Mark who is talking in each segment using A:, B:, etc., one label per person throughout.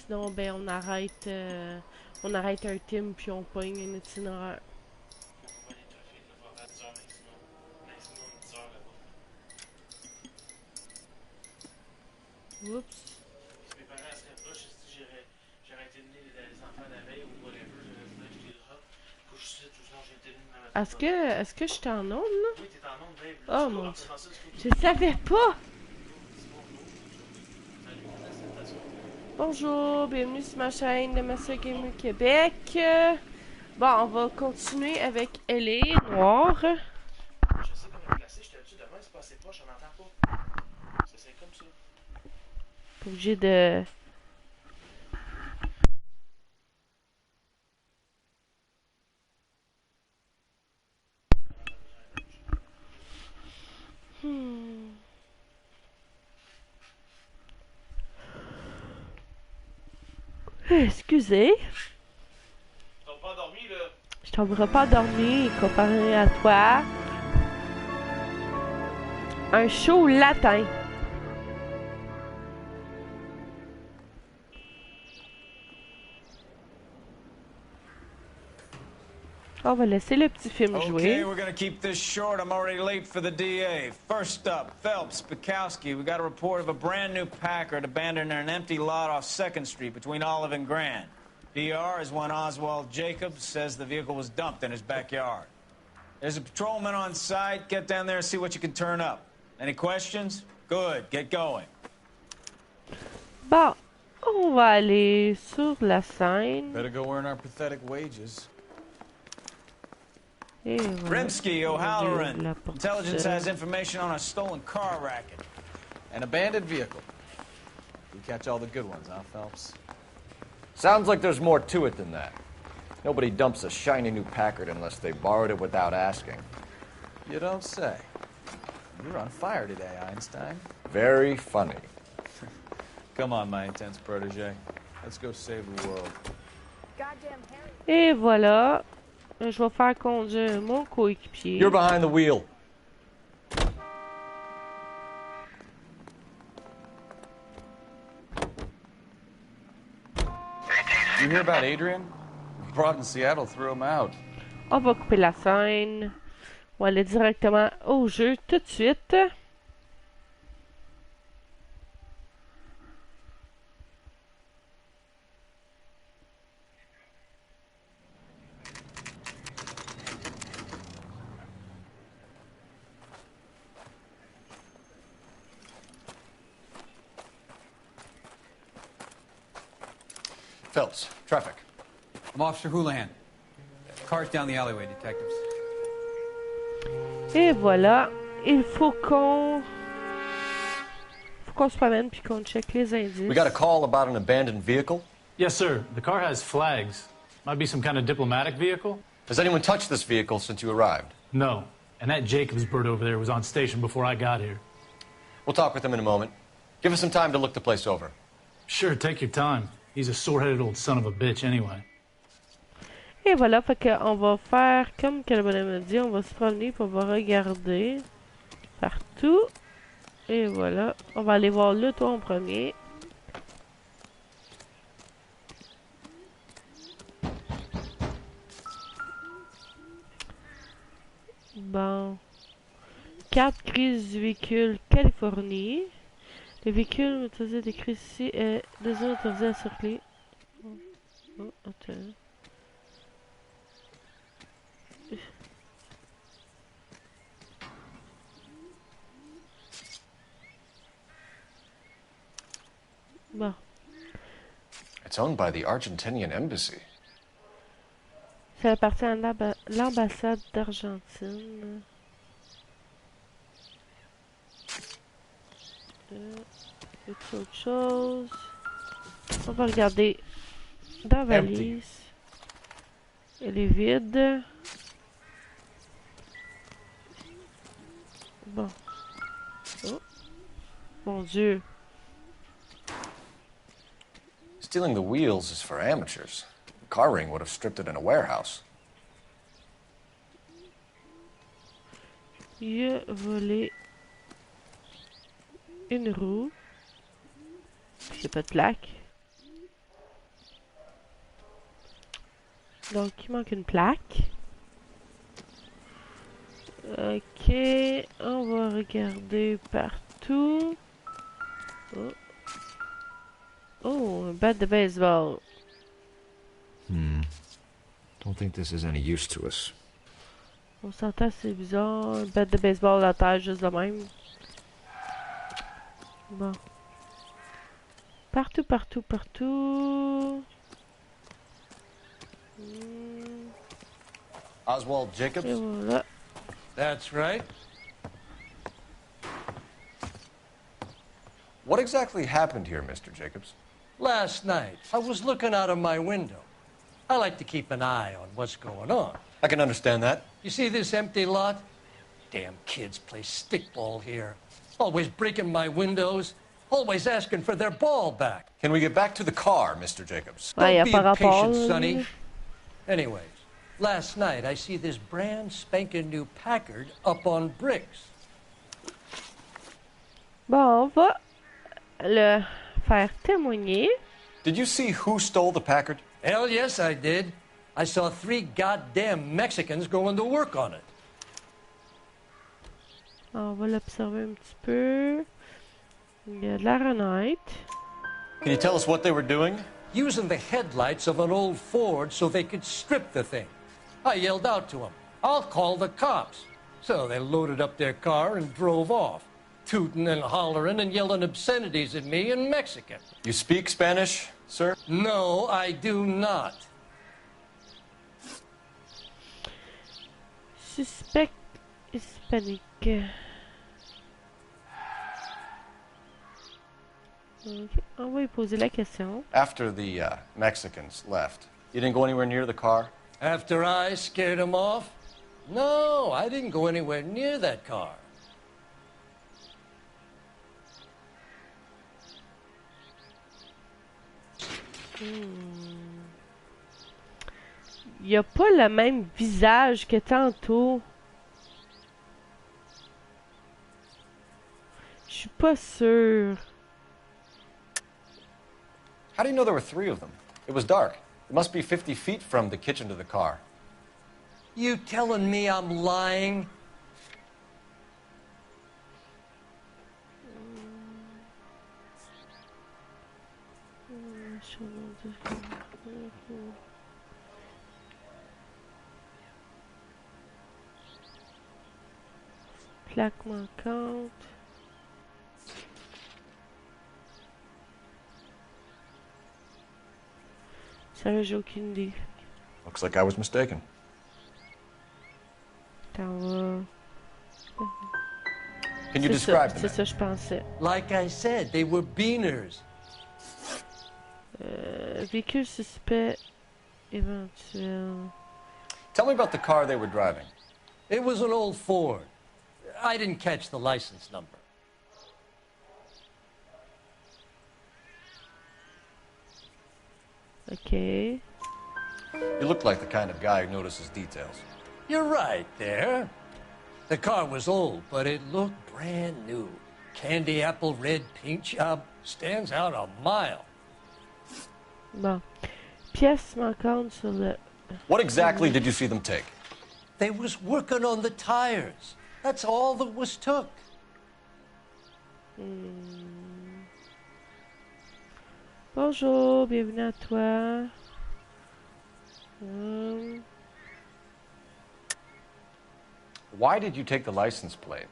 A: sinon, ben, on arrête un team puis on pogne un itinéraire. Oups.
B: Si mes parents seraient proches, si j'aurais été venu les enfants la veille ou whatever, j'aurais dit des rats. Couche ici, tout ça, j'ai été venu ma
A: Est-ce que je suis en onde, là?
B: Oui, t'es en onde, babe.
A: Oh mon Dieu. Je savais pas! Bonjour, bienvenue sur ma chaîne de Master Gamer Québec. Bon, on va continuer avec L.A Noire.
B: Je sais comment me placer, j'étais habitué demain, c'est pas assez proche, on n'entend pas. C'est comme ça.
A: Pas obligé de... Excusez.
B: T'as pas dormi, là?
A: Je t'enverrai pas dormir comparé à toi. Un show latin. On va laisser le petit film jouer.
C: Okay, we're gonna keep this short. I'm already late for the DA. First up, Phelps, Bukowski. We got a report of a brand new Packard abandoned in an empty lot off 2nd Street between Olive and Grand. DR is one Oswald Jacobs says the vehicle was dumped in his backyard. There's a patrolman on site. Get down there and see what you can turn up. Any questions? Good, get going.
A: Bon, on va aller sur la scène.
C: Better go earn our pathetic wages.
A: Et voilà.
C: Rimsky, O'Halloran. Intelligence has information on a stolen car racket.
D: An abandoned vehicle. We catch all the good ones, huh, Phelps?
E: Sounds like there's more to it than that. Nobody dumps a shiny new Packard unless they borrowed it without asking.
D: You don't say. You're on fire today, Einstein.
E: Very funny.
D: Come on, my intense protege. Let's go save the world.
F: Goddamn Harry.
A: Et voilà. Je vais faire conduire mon coéquipier.
E: You're behind the wheel.
D: You hear about Adrian? Broad in Seattle threw him out.
A: On va couper la scène. On va aller directement au jeu tout de suite.
E: Phelps, traffic.
G: I'm Officer Houlihan. Cars down the alleyway, detectives.
A: Et voilà. Il faut qu'on se promène puis qu'on check les indices.
E: We got a call about an abandoned vehicle.
H: Yes, sir. The car has flags. Might be some kind of diplomatic vehicle?
E: Has anyone touched this vehicle since you arrived?
H: No. And that Jacobs bird over there was on station before I got here.
E: We'll talk with him in a moment. Give us some time to look the place over.
H: Sure, take your time. He's a sore-headed old son of a bitch anyway.
A: Et voilà, fait qu'on va faire comme que le bonhomme a dit, on va se promener puis on va regarder partout. Et voilà, on va aller voir le toit en premier. Bon. Carte grise du véhicule Californie. Le véhicule motorisé décrit ici est déjà autorisé à circuler. Oh, attends. Bon.
E: It's owned by the Argentinian embassy.
A: Ça appartient à l'ambassade d'Argentine. Autre chose. On va regarder dans la valise. Elle est vide. Bon. Oh. Mon Dieu.
E: Stealing the wheels is for amateurs. The car ring would have stripped it in a warehouse.
A: Il a volé une roue. C'est pas de plaque. Donc, il manque une plaque. Ok, on va regarder partout. Oh, oh un bat de baseball.
E: Don't think this is any use to us.
A: On s'entend, c'est bizarre. Un bat de baseball à terre, juste de même. Bon. Partout, partout, partout.
D: Oswald Jacobs?
A: Et voilà.
I: That's right.
E: What exactly happened here, Mr. Jacobs?
I: Last night, I was looking out of my window. I like to keep an eye on what's going on.
E: I can understand that.
I: You see this empty lot? Damn kids play stickball here. Always breaking my windows. Always asking for their ball back.
E: Can we get back to the car, Mr. Jacobs?
A: Ouais, y a
I: Don't
A: pas
I: be
A: rapport.
I: impatient, Sonny. Anyways, last night I see this brand spanking new Packard up on bricks.
A: Bon, on va le faire témoigner.
E: Did you see who stole the Packard?
I: Hell yes, I did. I saw 3 goddamn Mexicans going to work on it.
A: On va l'observer un petit peu. Il y a de la renaître.
E: Can you tell us what they were doing?
I: Using the headlights of an old Ford so they could strip the thing. I yelled out to them, "I'll call the cops." So they loaded up their car and drove off, tooting and hollering and yelling obscenities at me in Mexican.
E: You speak Spanish, sir?
I: No, I do not.
A: Suspect hispanique. Ok, on va lui poser la question.
E: After the Mexicans left, you didn't go anywhere near the car?
I: After I scared them off? No, I didn't go anywhere near that car.
A: Il a pas le même visage que tantôt. Je suis pas sûre.
E: How do you know there were 3 of them? It was dark. It must be 50 feet from the kitchen to the car.
I: You telling me I'm lying?
A: Plaque manquante. Sérieux, j'ai aucune idée.
E: Looks like I was mistaken.
A: Attends, on va...
E: Can you
A: C'est
E: describe
A: ça,
E: them?
A: c'est ça, je pensais.
I: Like I said, they were beaners.
A: Véhicule suspect éventuel.
E: Tell me about the car they were driving.
I: It was an old Ford. I didn't catch the license number.
A: Ok.
E: You look like the kind of guy who notices details.
I: You're right there. The car was old, but it looked brand new. Candy apple red paint job stands out a mile.
A: Bon. Pièce manquante sur le...
E: What exactly did you see them take?
I: They was working on the tires. That's all that was took.
A: Bonjour, bienvenue à toi.
E: Why did you take the license plate?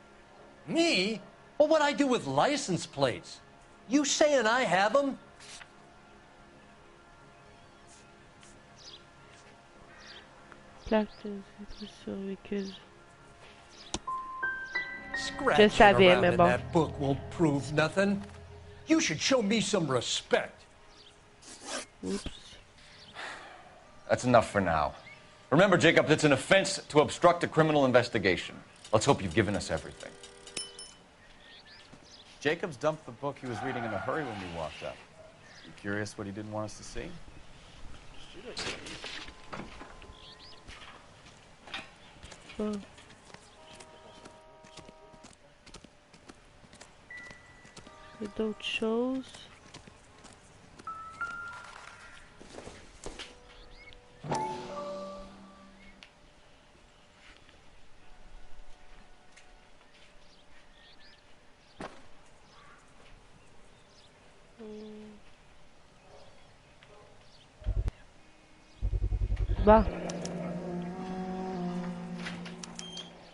I: Me? Well, what'd I do with license plates? You saying I have them?
A: Plaque sur véhicule.
I: Scratching
A: savais,
I: around
A: mais
I: in
A: bon.
I: that book won't prove nothing. You should show me some respect.
A: Oups.
E: That's enough for now. Remember, Jacob, it's an offense to obstruct a criminal investigation. Let's hope you've given us everything.
D: Jacobs dumped the book he was reading in a hurry when we walked up. You curious what he didn't want us to see?
A: Bon. Il y a d'autres choses. Bon.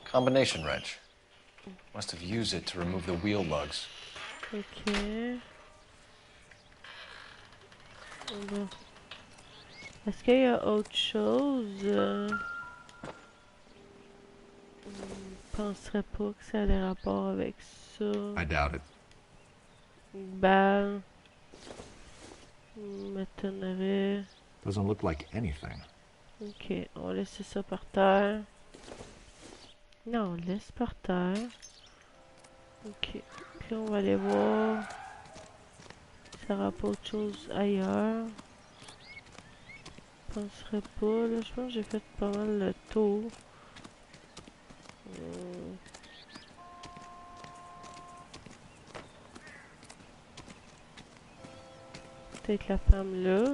E: Combination wrench. Must have used it to remove the wheel lugs.
A: Ok. Bon. Est-ce qu'il y a autre chose? Je penserais pas que ça ait rapport avec ça.
E: I doubt it.
A: Ben... m'étonnerait.
E: Doesn't look like anything.
A: Ok, on va laisser ça par terre. Non, on laisse par terre. Ok, puis on va aller voir si ça aura pas autre chose ailleurs. Je penserais pas, là, je pense que j'ai fait pas mal le tour. Peut-être la femme là.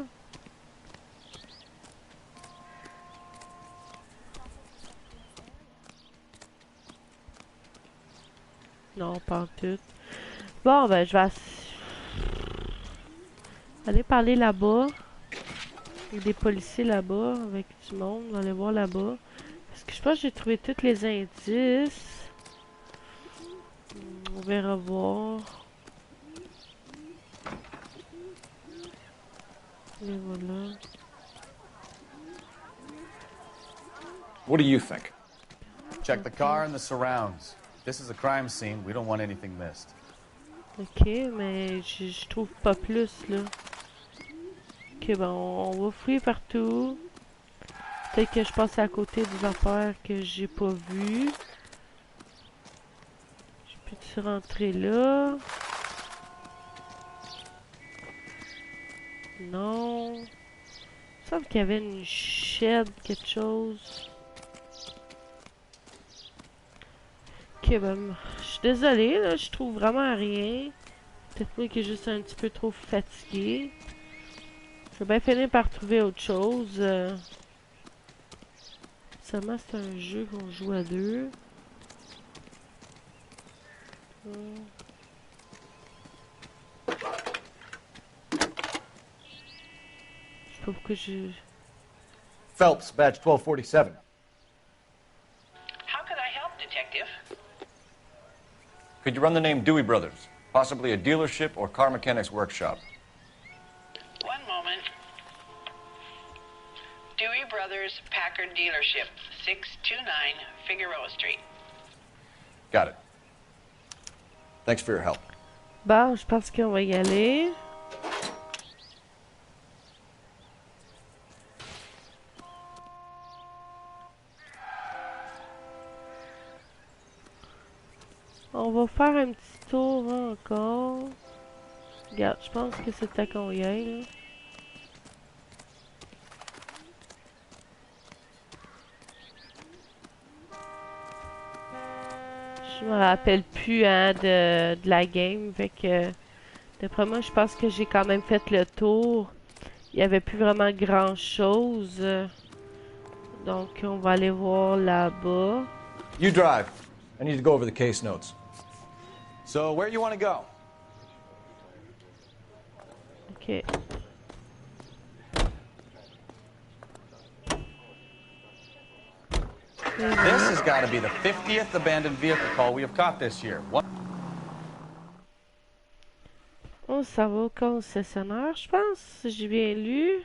A: Non, pas en tout. Bon, ben, je vais aller parler là-bas. Avec des policiers là-bas, avec du monde. On va aller voir là-bas. Parce que je pense que j'ai trouvé tous les indices. On verra voir. Et voilà.
E: What do you think?
D: Check the car and the surrounds. This is a crime scene. We don't want anything missed.
A: Ok, mais je trouve pas plus, là. Ok, ben, on va fouiller partout. Peut-être que je passe à côté des affaires que j'ai pas vues. Je peux-tu rentrer là? Non. Il me semble qu'il y avait une shed, quelque chose. Ok, ben, je suis désolée, là, je trouve vraiment rien. Peut-être moi qui est juste un petit peu trop fatigué. Je vais bien finir par trouver autre chose. Seulement, c'est un jeu qu'on joue à deux. Je sais pas pourquoi je...
E: Phelps, badge 1247.
J: How can I help, Detective?
E: Could you run the name Dewey Brothers? Possibly a dealership or car mechanics workshop.
J: One moment. Dewey Brothers Packard Dealership, 629 Figueroa Street.
E: Got it. Thanks for your help.
A: Bon, je pense qu'on va y aller. On va faire un petit tour encore. Regarde, je pense que c'est à qu'on y aille, là. Je me rappelle plus hein, de la game, fait que d'après moi, je pense que j'ai quand même fait le tour. Il n'y avait plus vraiment grand chose. Donc, on va aller voir là-bas.
E: You drive. I need to go over the case notes.
D: So, where you want to go?
A: Ok.
D: This has got to be the 50th abandoned vehicle call we have caught this year.
A: On s'en va au concessionnaire, je pense, si j'ai bien lu.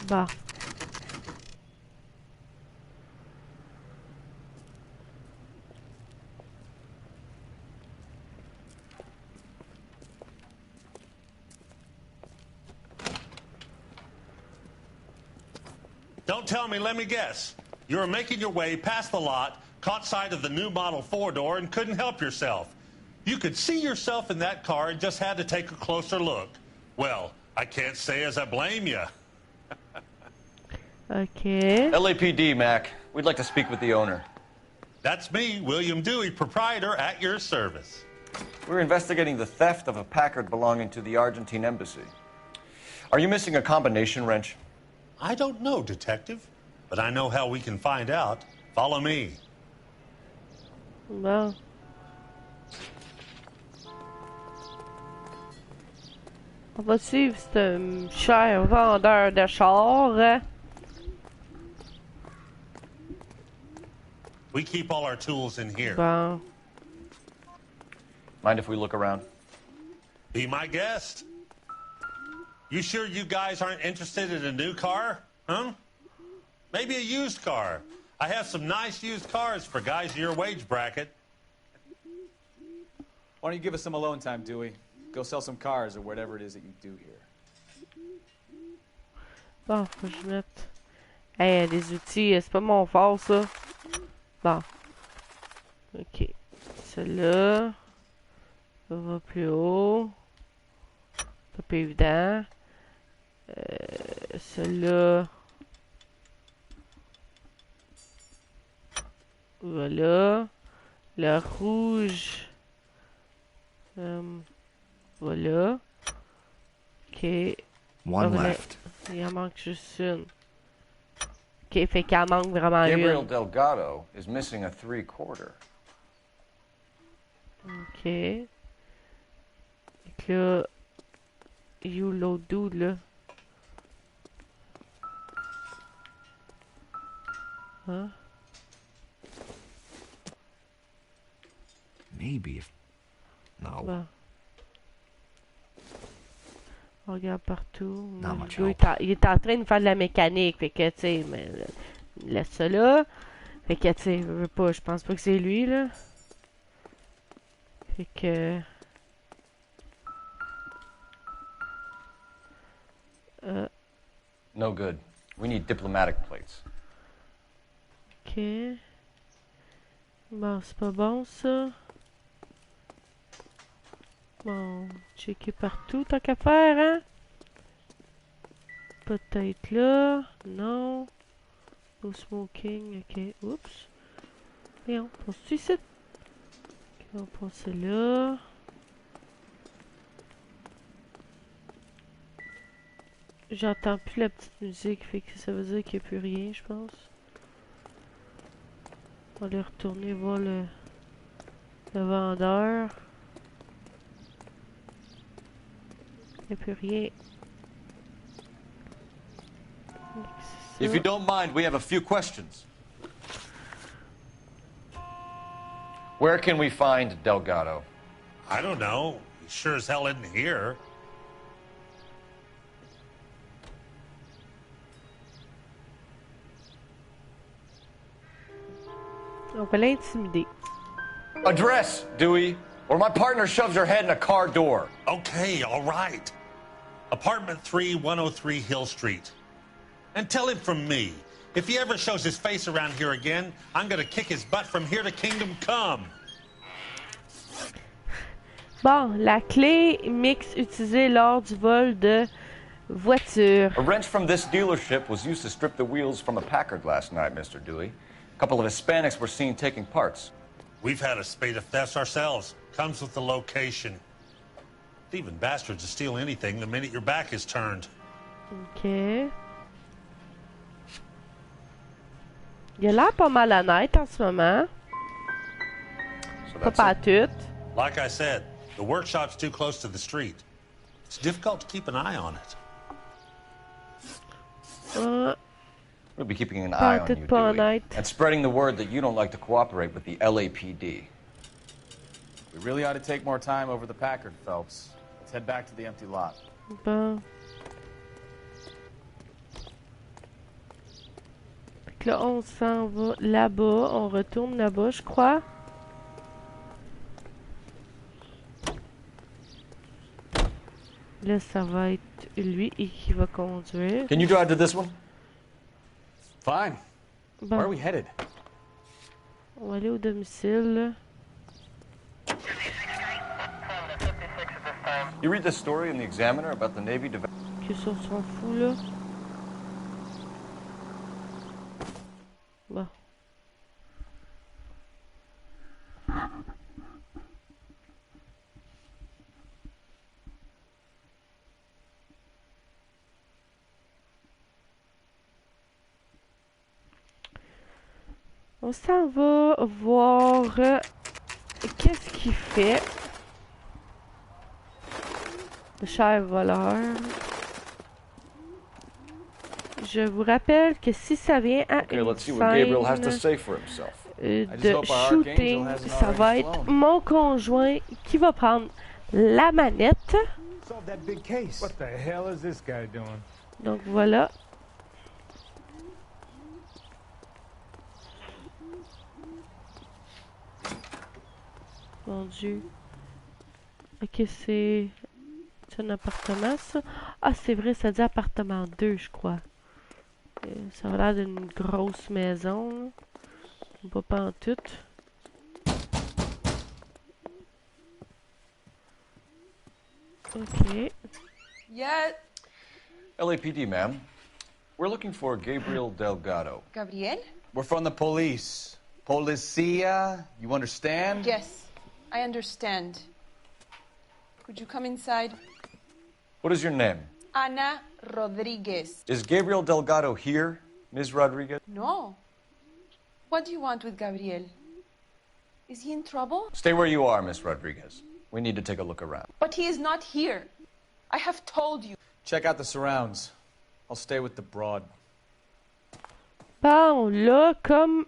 A: Bah.
K: Don't tell me, let me guess. You were making your way past the lot, caught sight of the new model 4-door, and couldn't help yourself. You could see yourself in that car and just had to take a closer look. Well, I can't say as I blame you.
A: Okay.
E: LAPD, Mac. We'd like to speak with the owner.
K: That's me, William Dewey, proprietor, at your service.
E: We're investigating the theft of a Packard belonging to the Argentine embassy. Are you missing a combination wrench?
K: I don't know, Detective. but I know how we can find out. Follow me.
A: Bon. On va suivre ce cher vendeur de chars.
K: We keep all our tools in here.
A: Bon.
E: Mind if we look around?
K: Be my guest. You sure you guys aren't interested in a new car? Huh? Maybe a used car. I have some nice used cars for guys your wage bracket.
D: Why don't you give us some alone time, Dewey? Go sell some cars or whatever it is that you do here.
A: Bon, faut que je mette... Hey, les outils, c'est pas mon fort, ça. Bon. Ok. Celui-là. Ça va plus haut. C'est pas évident. Celui-là. Voilà. Le rouge. Voilà. Ok.
E: One left.
A: Il en manque juste une. Ok, fait qu'il en manque vraiment
E: Gabriel
A: une.
E: Delgado is missing a 3/4.
A: Ok. Fait que là. You l'autre dude là. Hein?
E: Maybe if... No.
A: Bon. On regarde partout.
E: Not much
A: Le
E: help.
A: gars, il est en train de faire de la mécanique. Fait que, tu sais, mais laisse ça là. Fait que, tu sais, je veux pas, je pense pas que c'est lui, là. Fait que...
E: No good. We need diplomatic plates.
A: Ok. Bon, c'est pas bon, ça. Bon, checker partout, tant qu'à faire, hein? Peut-être là. Non. No smoking, ok. Oups. Voyons, pense-tu ici? Ok, on va passer là. J'entends plus la petite musique, fait que ça veut dire qu'il n'y a plus rien, je pense. On va aller retourner voir le vendeur. Il n'y a plus rien.
E: If you don't mind, we have a few questions. Where can we find Delgado?
K: I don't know. He sure as hell isn't here.
A: On va l'intimider.
E: Address, Dewey, or my partner shoves her head in a car door.
K: Okay, all right. Apartment 3, 103 Hill Street. And tell him from me, if he ever shows his face around here again, I'm gonna kick his butt from here to Kingdom Come.
A: Bon, la clé mix utilisée lors du vol de voiture.
E: A wrench from this dealership was used to strip the wheels from a Packard last night, Mr. Dewey. A couple of Hispanics were seen taking parts.
K: We've had a spate of thefts ourselves. Comes with the location. Thieving bastards to steal anything the minute your back is turned.
A: Ok. Il a l'air pas mal honnête en ce moment.
E: So
A: Pas
E: that's it.
A: tout.
K: Like I said, the workshop's too close to the street. It's difficult to keep an eye on it.
E: We'll be keeping an eye on you,
A: pas
E: Dewey,
A: honnête.
E: and spreading the word that you don't like to cooperate with the LAPD.
D: We really ought to take more time over the Packard, Phelps. Let's head back to the empty lot.
A: Bon. Fait que là, on s'en va là-bas. On retourne là-bas, je crois. Là, ça va être lui qui va conduire.
E: Can you drive to this one?
D: Fine.
A: Bon.
D: Where are we headed?
A: On va aller au domicile, là.
E: You read this story in the Examiner about the Navy developing...
A: Que ça, on s'en fout, là. Bon. On s'en va voir qu'est-ce qu'il fait. Le cher voleur. Je vous rappelle que si ça vient à
E: Okay,
A: une
E: let's see what Gabriel has to
A: scène
E: say for himself.
A: de shooting, ça va être mon conjoint qui va prendre la manette.
L: Solve that big case. What the hell is this guy doing?
A: Donc voilà. Mon Dieu. Ok, c'est un appartement, ça. Ah, c'est vrai, ça dit appartement 2, je crois. Ça a l'air d'une grosse maison. Pas en tout. Ok.
F: Yeah.
E: LAPD, ma'am. We're looking for Gabriel Delgado.
F: Gabriel?
D: We're from the police. Policia, you understand?
F: Yes, I understand. Could you come inside?
E: What is your name?
F: Ana Rodriguez.
E: Is Gabriel Delgado here, Ms. Rodriguez?
F: No. What do you want with Gabriel? Is he in trouble?
E: Stay where you are, Ms. Rodriguez. We need to take a look around.
F: But he is not here. I have told you.
D: Check out the surrounds. I'll stay with the broad.
A: Bon, là, comme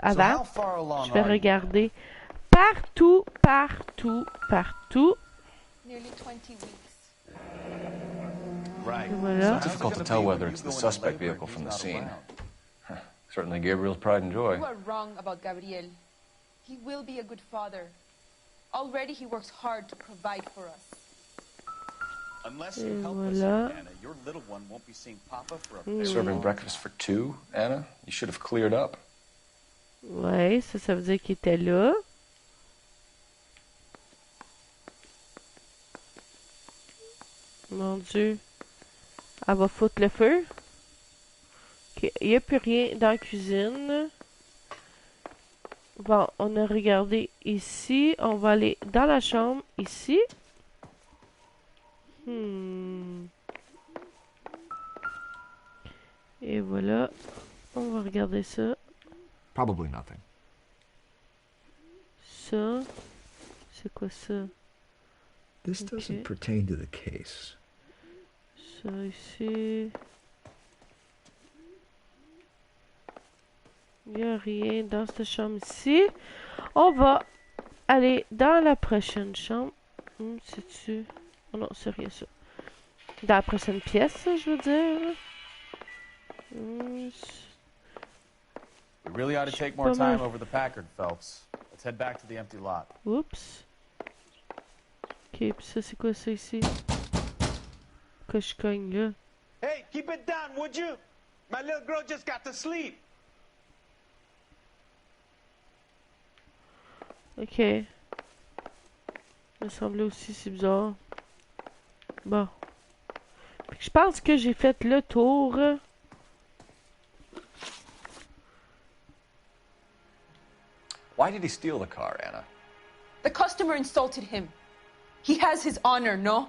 A: avant,
D: how far along
A: je vais
D: are you?
A: regarder partout, partout, partout.
F: Nearly 20 weeks.
D: Right.
A: Voilà.
E: It's difficult to tell whether it's the suspect vehicle from the scene. Certainly Gabriel's pride and joy.
F: You are wrong about Gabriel. He will be a good father. Already he works hard to provide for us.
D: Unless you help us,
A: Voilà.
D: Anna, your little one won't be seeing Papa for a very
E: Serving
D: long
E: breakfast for two, Anna? You should have cleared up.
A: Ouais, ça veut dire qu'il était là. Mon Dieu. Elle va foutre le feu. Ok, il n'y a plus rien dans la cuisine. Bon, on a regardé ici. On va aller dans la chambre, ici. Et voilà. On va regarder ça.
E: Probably nothing.
A: Ça. C'est quoi ça?
M: This doesn't pertain to the case.
A: Ça ici. Il n'y a rien dans cette chambre ici. On va aller dans la prochaine chambre. C'est-tu? Oh non, c'est rien ça. Dans la prochaine pièce, je veux dire.
D: We really ought to take more time over the Packard, Phelps. Let's head back to the empty lot.
A: Oups. Ok, puis ça, c'est quoi ça ici? Que je cogne là?
L: Hey, keep it down, would you? My little girl just got to sleep.
A: Ok. Il me semblait aussi, c'est bizarre. Bon. Fait que je pense que j'ai fait le tour.
E: Why did he steal the car, Anna?
F: The customer insulted him. He has his honor, no?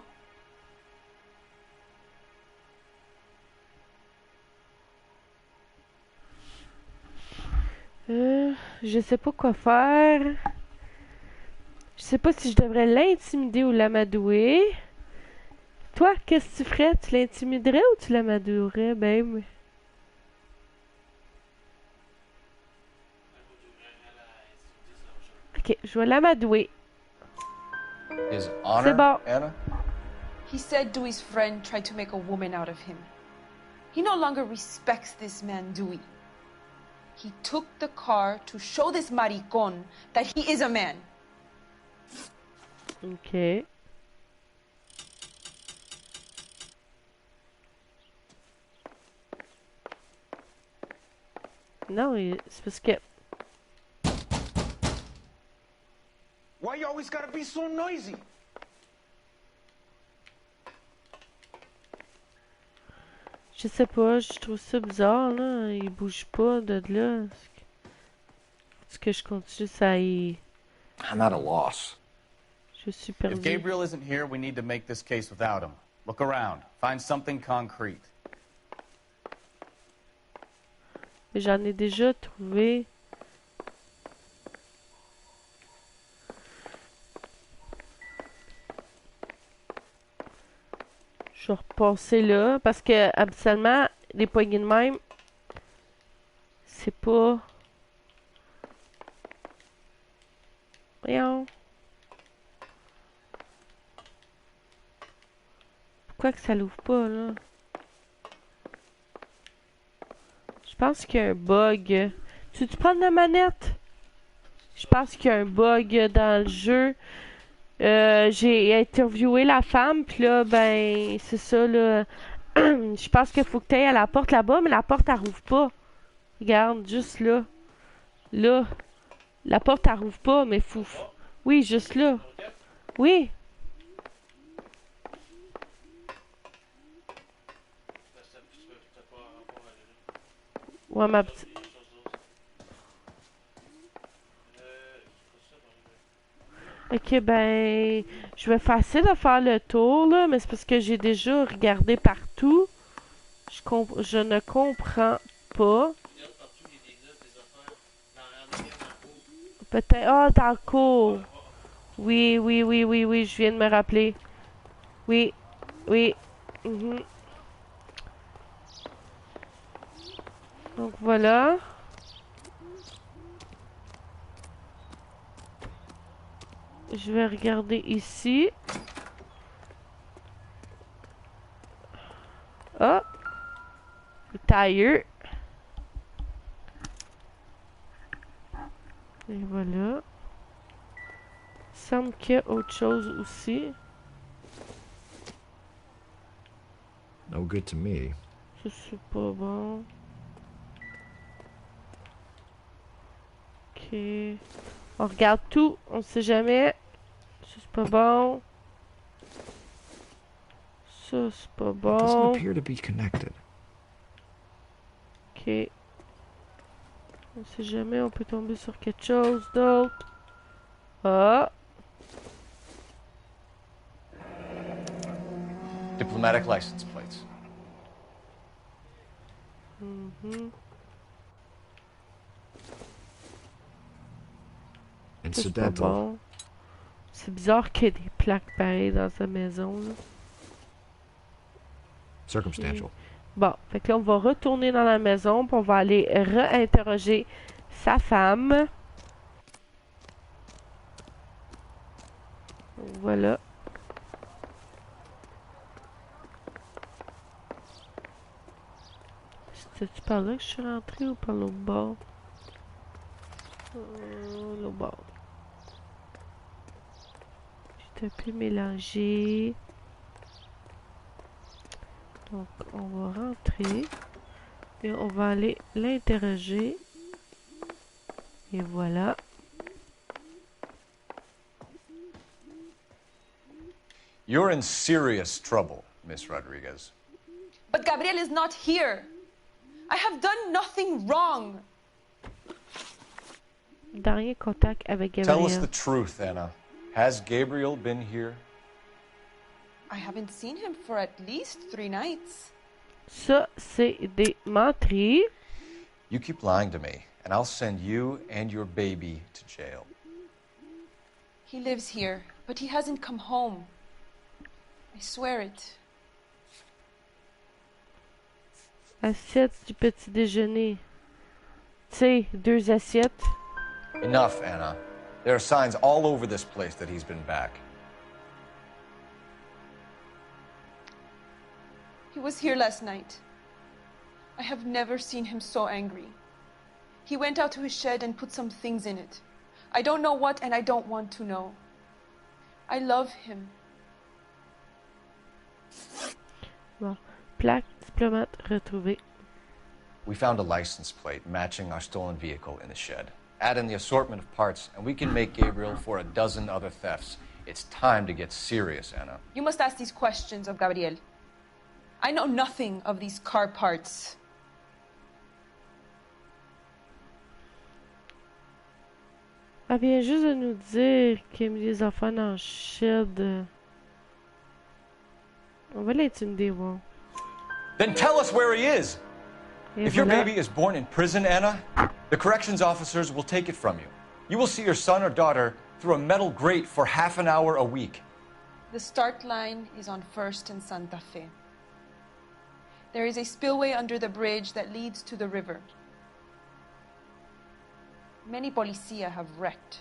A: Je sais pas quoi faire. Je sais pas si je devrais l'intimider ou l'amadouer. Toi, qu'est-ce que tu ferais? Tu l'intimiderais ou tu l'amadouerais, même? Ok, je vais l'amadouer.
E: His honor,
A: C'est bon.
E: Anna?
F: He said Dewey's friend tried to make a woman out of him. He no longer respects this man, Dewey. He took the car to show this maricon that he is a man.
A: Ok. Non, c'est parce que...
L: Why you always gotta be so noisy?
A: Je sais pas, je trouve ça bizarre, là. Il bouge pas de là. Est-ce que je continue ça y...
E: I'm at a loss.
A: Je suis
D: If
A: perdu.
D: Gabriel isn't here, we need to make this case without him. Look around. Find something concrete.
A: J'en ai déjà trouvé. Je vais repasser là. Parce que, habituellement, les poignées de même, c'est pas... Voyons. Pourquoi que ça l'ouvre pas, là? Je pense qu'il y a un bug. Tu prends la manette? Je pense qu'il y a un bug dans le jeu. J'ai interviewé la femme, puis là, ben, c'est ça, là. Je pense qu'il faut que tu ailles à la porte là-bas, mais la porte, elle rouvre pas. Regarde, juste là. Là. La porte, elle rouvre pas, mais fou. Oui, juste là. Oui. Ouais, ma petite... Ok, ben... Je vais faire essayer de faire le tour, là, mais c'est parce que j'ai déjà regardé partout. Je ne comprends pas. Peut-être... Ah, dans le cours. Oui, je viens de me rappeler. Oui. Donc, voilà. Je vais regarder ici. Ah! Le tire. Et voilà. Il semble qu'il y a autre chose aussi.
M: No good to me.
A: Ça, c'est pas bon. Ok. On regarde tout. On sait jamais. Ça, c'est pas bon. Ça, c'est pas
M: It doesn't
A: bon.
M: appear to be connected.
A: Ok. On sait jamais, on peut tomber sur quelque chose d'autre. Ah!
E: Diplomatic license plates.
A: C'est pas
M: Incidental.
A: bon. C'est bizarre qu'il y ait des plaques pareilles dans sa maison, là.
M: Circumstantial.
A: Bon, fait que là, on va retourner dans la maison, puis on va aller réinterroger sa femme. Voilà. C'était-tu par là que je suis rentrée ou par l'autre bord? L'autre bord. J'étais un peu mélangée. Donc, on va rentrer. Et on va aller l'interroger. Et voilà.
E: You're in serious trouble, Miss Rodriguez.
F: But Gabriel is not here. I have done nothing wrong.
A: Dernier contact avec Gabriel.
E: Tell us the truth, Anna. Has Gabriel been here?
F: I haven't seen him for at least 3 nights.
A: Ça, c'est des menteries.
E: You keep lying to me, and I'll send you and your baby to jail.
F: He lives here, but he hasn't come home. I swear it.
A: Assiette du petit déjeuner. Tu sais, 2 assiettes.
E: Enough, Anna. There are signs all over this place that he's been back.
F: He was here last night. I have never seen him so angry. He went out to his shed and put some things in it. I don't know what, and I don't want to know. I love him.
A: Bon. Plaque diplomate retrouvée.
E: We found a license plate matching our stolen vehicle in the shed. Add in the assortment of parts, and we can make Gabriel for a dozen other thefts. It's time to get serious, Anna.
F: You must ask these questions of Gabriel. I know nothing of these car parts.
A: Elle vient juste de nous dire qu'il a mis les enfants dans le shed. On va l'intimider, wow.
E: Then tell us where he is! If your baby is born in prison, Anna, the corrections officers will take it from you. You will see your son or daughter through a metal grate for half an hour a week.
F: The start line is on 1st and Santa Fe. There is a spillway under the bridge that leads to the river. Many policia have wrecked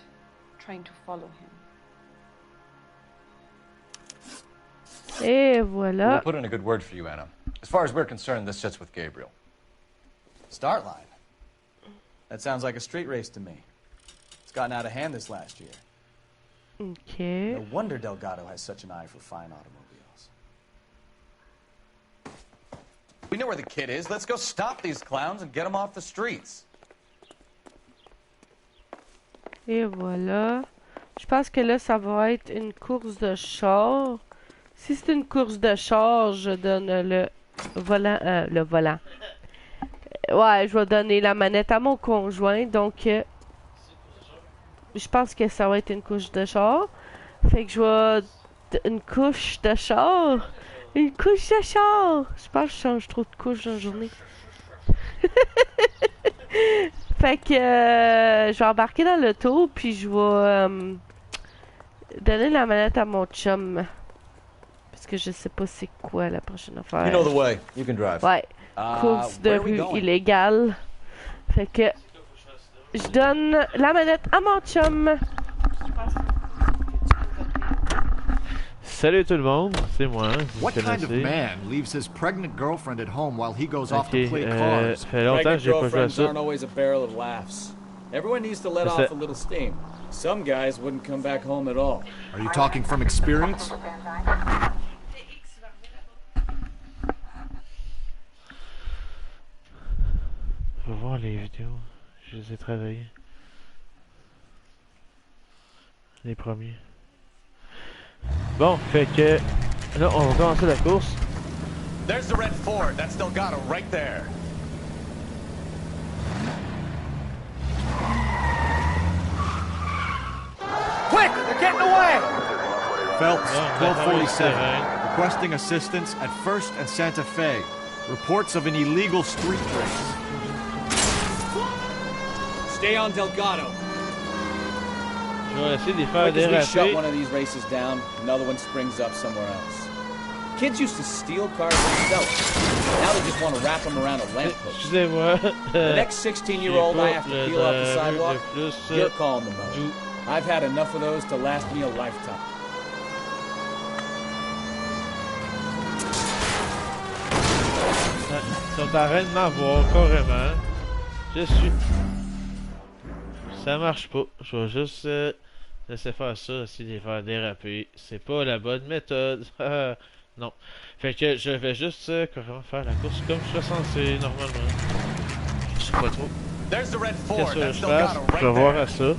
F: trying to follow him.
A: Et voilà.
E: We'll put in a good word for you, Anna. As far as we're concerned, this sits with Gabriel.
N: Start line. That sounds like a street race to me. It's gotten out of hand this last year.
A: Okay.
N: No wonder Delgado has such an eye for fine automobiles.
D: We know where the kid is. Let's go stop these clowns and get them off the streets.
A: Et voilà. Je pense que là, ça va être une course de char. Si c'est une course de char, je donne le volant. Le volant. Ouais, je vais donner la manette à mon conjoint. Donc, je pense que ça va être une couche de char. Fait que je vais... Une couche de char. Une couche de char. Je pense que je change trop de couches dans la journée. Fait que je vais embarquer dans l'auto, puis je vais donner la manette à mon chum. Parce que je sais pas c'est quoi la prochaine affaire.
E: You know the way. You can drive.
A: Ouais. Course de rue illégale. Fait que je donne la manette à mon chum.
O: Salut tout le monde, c'est moi.
P: What kind of man leaves his pregnant girlfriend at home while he goes off to play cars?
O: Fait longtemps que j'ai pas joué à ça.
N: Aren't always a barrel of laughs. Everyone needs to let off a little steam. Some guys wouldn't come back home at all.
P: Are you talking from experience?
O: Faut voir les vidéos. Je les ai travaillées. Les premiers. Bon, fait que là, on va commencer la course.
D: There's the red Ford. That's Delgado right there.
L: Quick! They're getting away!
P: Phelps, 1247, requesting assistance at 1st and Santa Fe. Reports of an illegal street race.
N: Stay on Delgado.
O: Je vais essayer de les faire
N: Quick as we shut
O: déraper.
N: one of these races down, another one springs up somewhere else. Kids used to steal cars and sell them. Now they just want to wrap them around a lamppost.
O: Excusez-moi.
N: The next 16-year-old I have to peel off the sidewalk, you're calling the mode. I've had enough of those to last me a lifetime.
O: Ils sont en train de m'avoir carrément. Je suis... Ça marche pas. Je vais juste laisser faire ça, essayer de les faire déraper. C'est pas la bonne méthode. Non. Fait que je vais juste carrément faire la course comme je suis censé normalement. Je sais pas trop. Qu'est-ce que je fasse? Je vais voir à ça.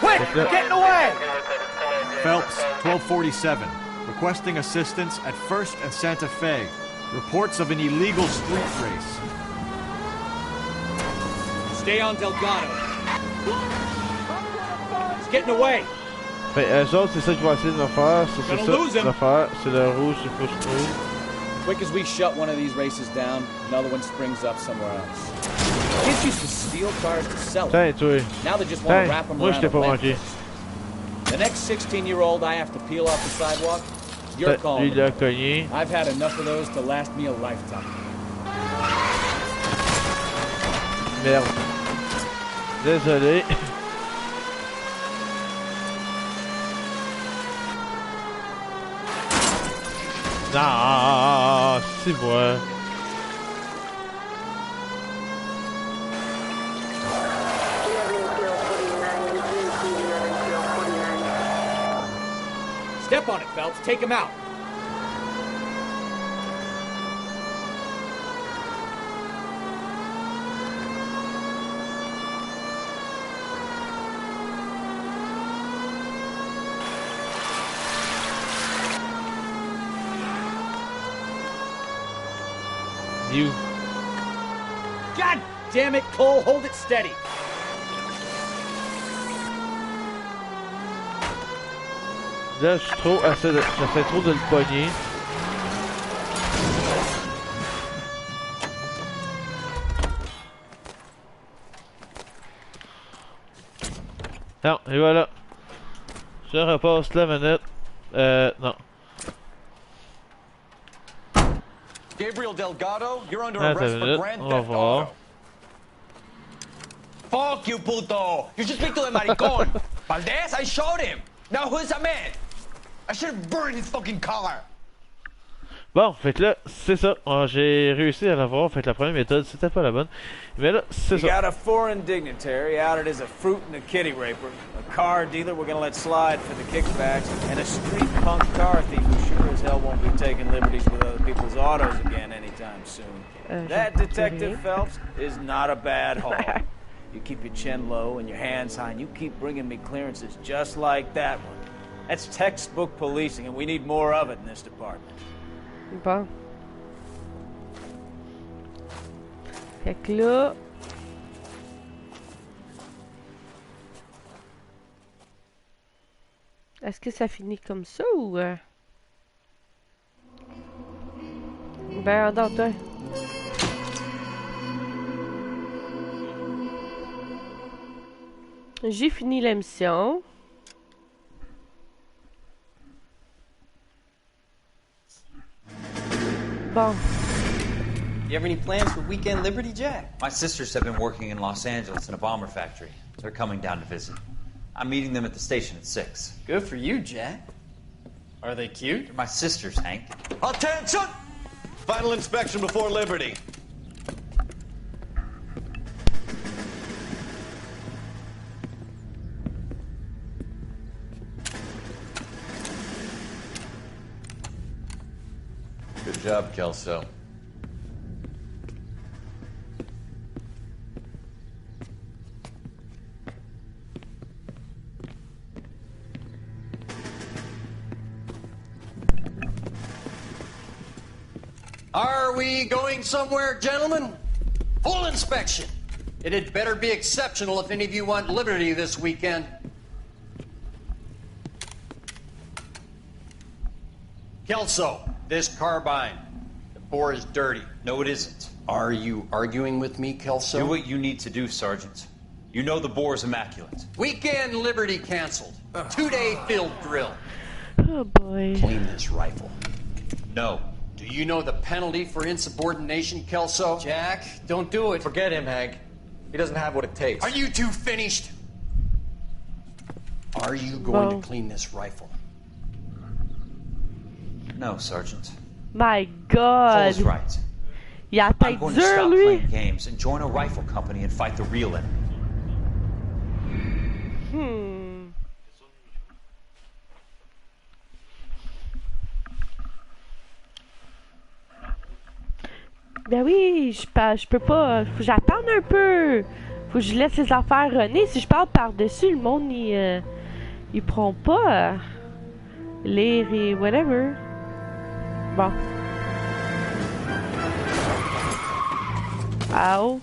L: Quick! They're getting away!
P: Phelps, 1247, requesting assistance at 1st and Santa Fe. Reports of an illegal street race.
N: Stay on Delgado. It's getting away.
O: Fait, eux autres, c'est ça qu'ils vont essayer de me faire. C'est ça de faire. C'est le rouge, il faut que je trouve.
N: Quick as we shut one of these races down, another one springs up somewhere else. Kids used to steal cars to sell them.
O: Tiens, toi.
N: Now they just want to wrap them
O: Moi, je
N: around
O: t'ai
N: a
O: pas manqué.
N: lamppost. The next 16-year-old I have to peel off the sidewalk, you're calling.
O: Lui, il a cogné.
N: I've had enough of those to last me a lifetime.
O: Merde. Désolé. Non, c'est moi.
N: Step on it, Phelps. Take him out.
O: You.
N: God damn it, Cole. Hold it steady.
O: Là, je suis trop... J'essaie trop de le pogner. Non, et voilà. Je repasse la manette. Non.
E: Gabriel Delgado, you're under
O: Attends
E: arrest
O: une
E: for
O: minute,
E: grand
O: on va
E: theft
O: voir.
E: auto. Fuck you, puto! You should speak to the maricon. Valdez, I showed him. Now who's a man? I should have burned his fucking car.
O: Bon, fait que là, c'est ça. J'ai réussi à l'avoir. Fait que la première méthode, c'était pas la bonne. Mais là, c'est
C: You
O: ça.
C: got a foreign dignitary outed as a fruit and a kitty raper, a car dealer we're gonna let slide for the kickbacks, and a street punk car thief who sure as hell won't be taking liberties with other people's autos again anytime soon. That Detective Phelps is not a bad haul. You keep your chin low and your hands high, and you keep bringing me clearances just like that one. That's textbook policing, and we need more of it in this department.
A: Bon. Fait que là... Est-ce que ça finit comme ça ou... Ben, attends. J'ai fini la mission. Bon.
Q: You have any plans for weekend Liberty, Jack?
R: My sisters have been working in Los Angeles in a bomber factory. They're coming down to visit. I'm meeting them at the station at 6.
Q: Good for you, Jack. Are they cute?
R: They're my sisters, Hank.
K: Attention! Final inspection before Liberty.
E: Good job, Kelso.
I: Are we going somewhere, gentlemen? Full inspection. It had better be exceptional if any of you want liberty this weekend. Kelso, this carbine. The bore is dirty.
R: No, it isn't.
I: Are you arguing with me, Kelso?
R: Do what you need to do, Sergeant. You know the bore is immaculate.
I: Weekend liberty canceled. 2-day field drill.
A: Oh boy.
I: Clean this rifle.
R: No.
I: Do you know the penalty for insubordination, Kelso?
Q: Jack, don't do it.
E: Forget him, Hank. He doesn't have what it takes.
I: Are you two finished? Are you going to clean this rifle?
R: No, Sergeant.
A: My God.
R: Cole's right.
A: Il a
R: I'm
A: tête
R: going to
A: dure,
R: stop
A: lui.
R: playing games and join a rifle company and fight the real enemy.
A: Ben oui, je peux pas. Faut que j'attende un peu. Faut que je laisse les affaires runner. Si je parle par-dessus, le monde, ils pourront pas lire et whatever. Bon. Ow.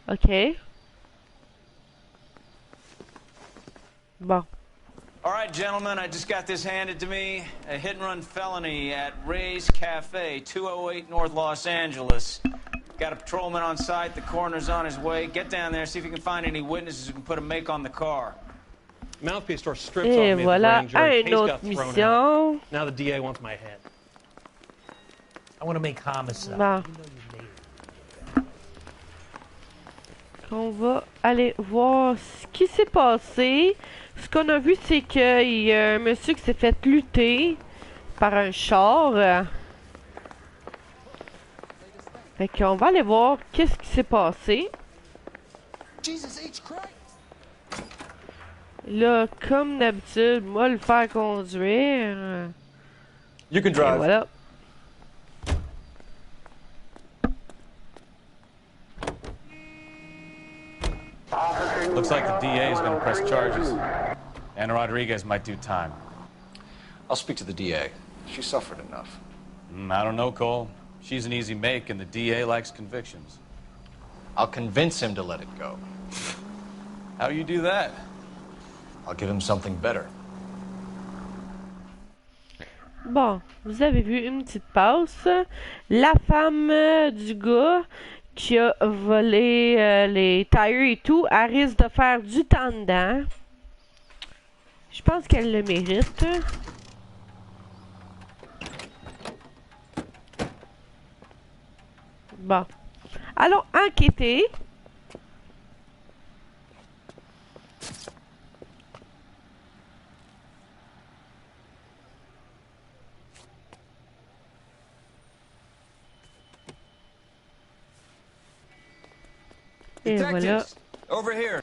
A: OK. Bon.
C: All right, gentlemen, I just got this handed to me. A hit-and-run felony at Ray's Cafe, 208 North Los Angeles. Got a patrolman on site. The coroner's on his way. Get down there, see if you can find any witnesses who can put a make on the car.
S: Mouthpiece store strips
A: Et
S: off me
A: voilà,
S: at the grand jury.
A: une
S: Case
A: autre
S: got thrown
A: mission.
S: out. Now the DA wants my head.
B: I want to make homicide.
A: Bon. On va aller voir ce qui s'est passé. Ce qu'on a vu, c'est qu'il y a un monsieur qui s'est fait lutter par un char. Fait qu'on va aller voir qu'est-ce qui s'est passé. Là, comme d'habitude, moi le faire conduire.
E: You can drive.
A: Et voilà.
D: Looks like the DA is going to press charges. Anna Rodriguez might do time.
E: I'll speak to the DA. She suffered enough.
D: I don't know, Cole. She's an easy make, and the DA likes convictions.
E: I'll convince him to let it go.
D: How do you do that?
E: I'll give him something better.
A: Bon, vous avez vu une petite passe. La femme du gars qui a volé les tires et tout, elle risque de faire du temps dedans. Je pense qu'elle le mérite. Bon. Allons enquêter. Et voilà.
E: Over here.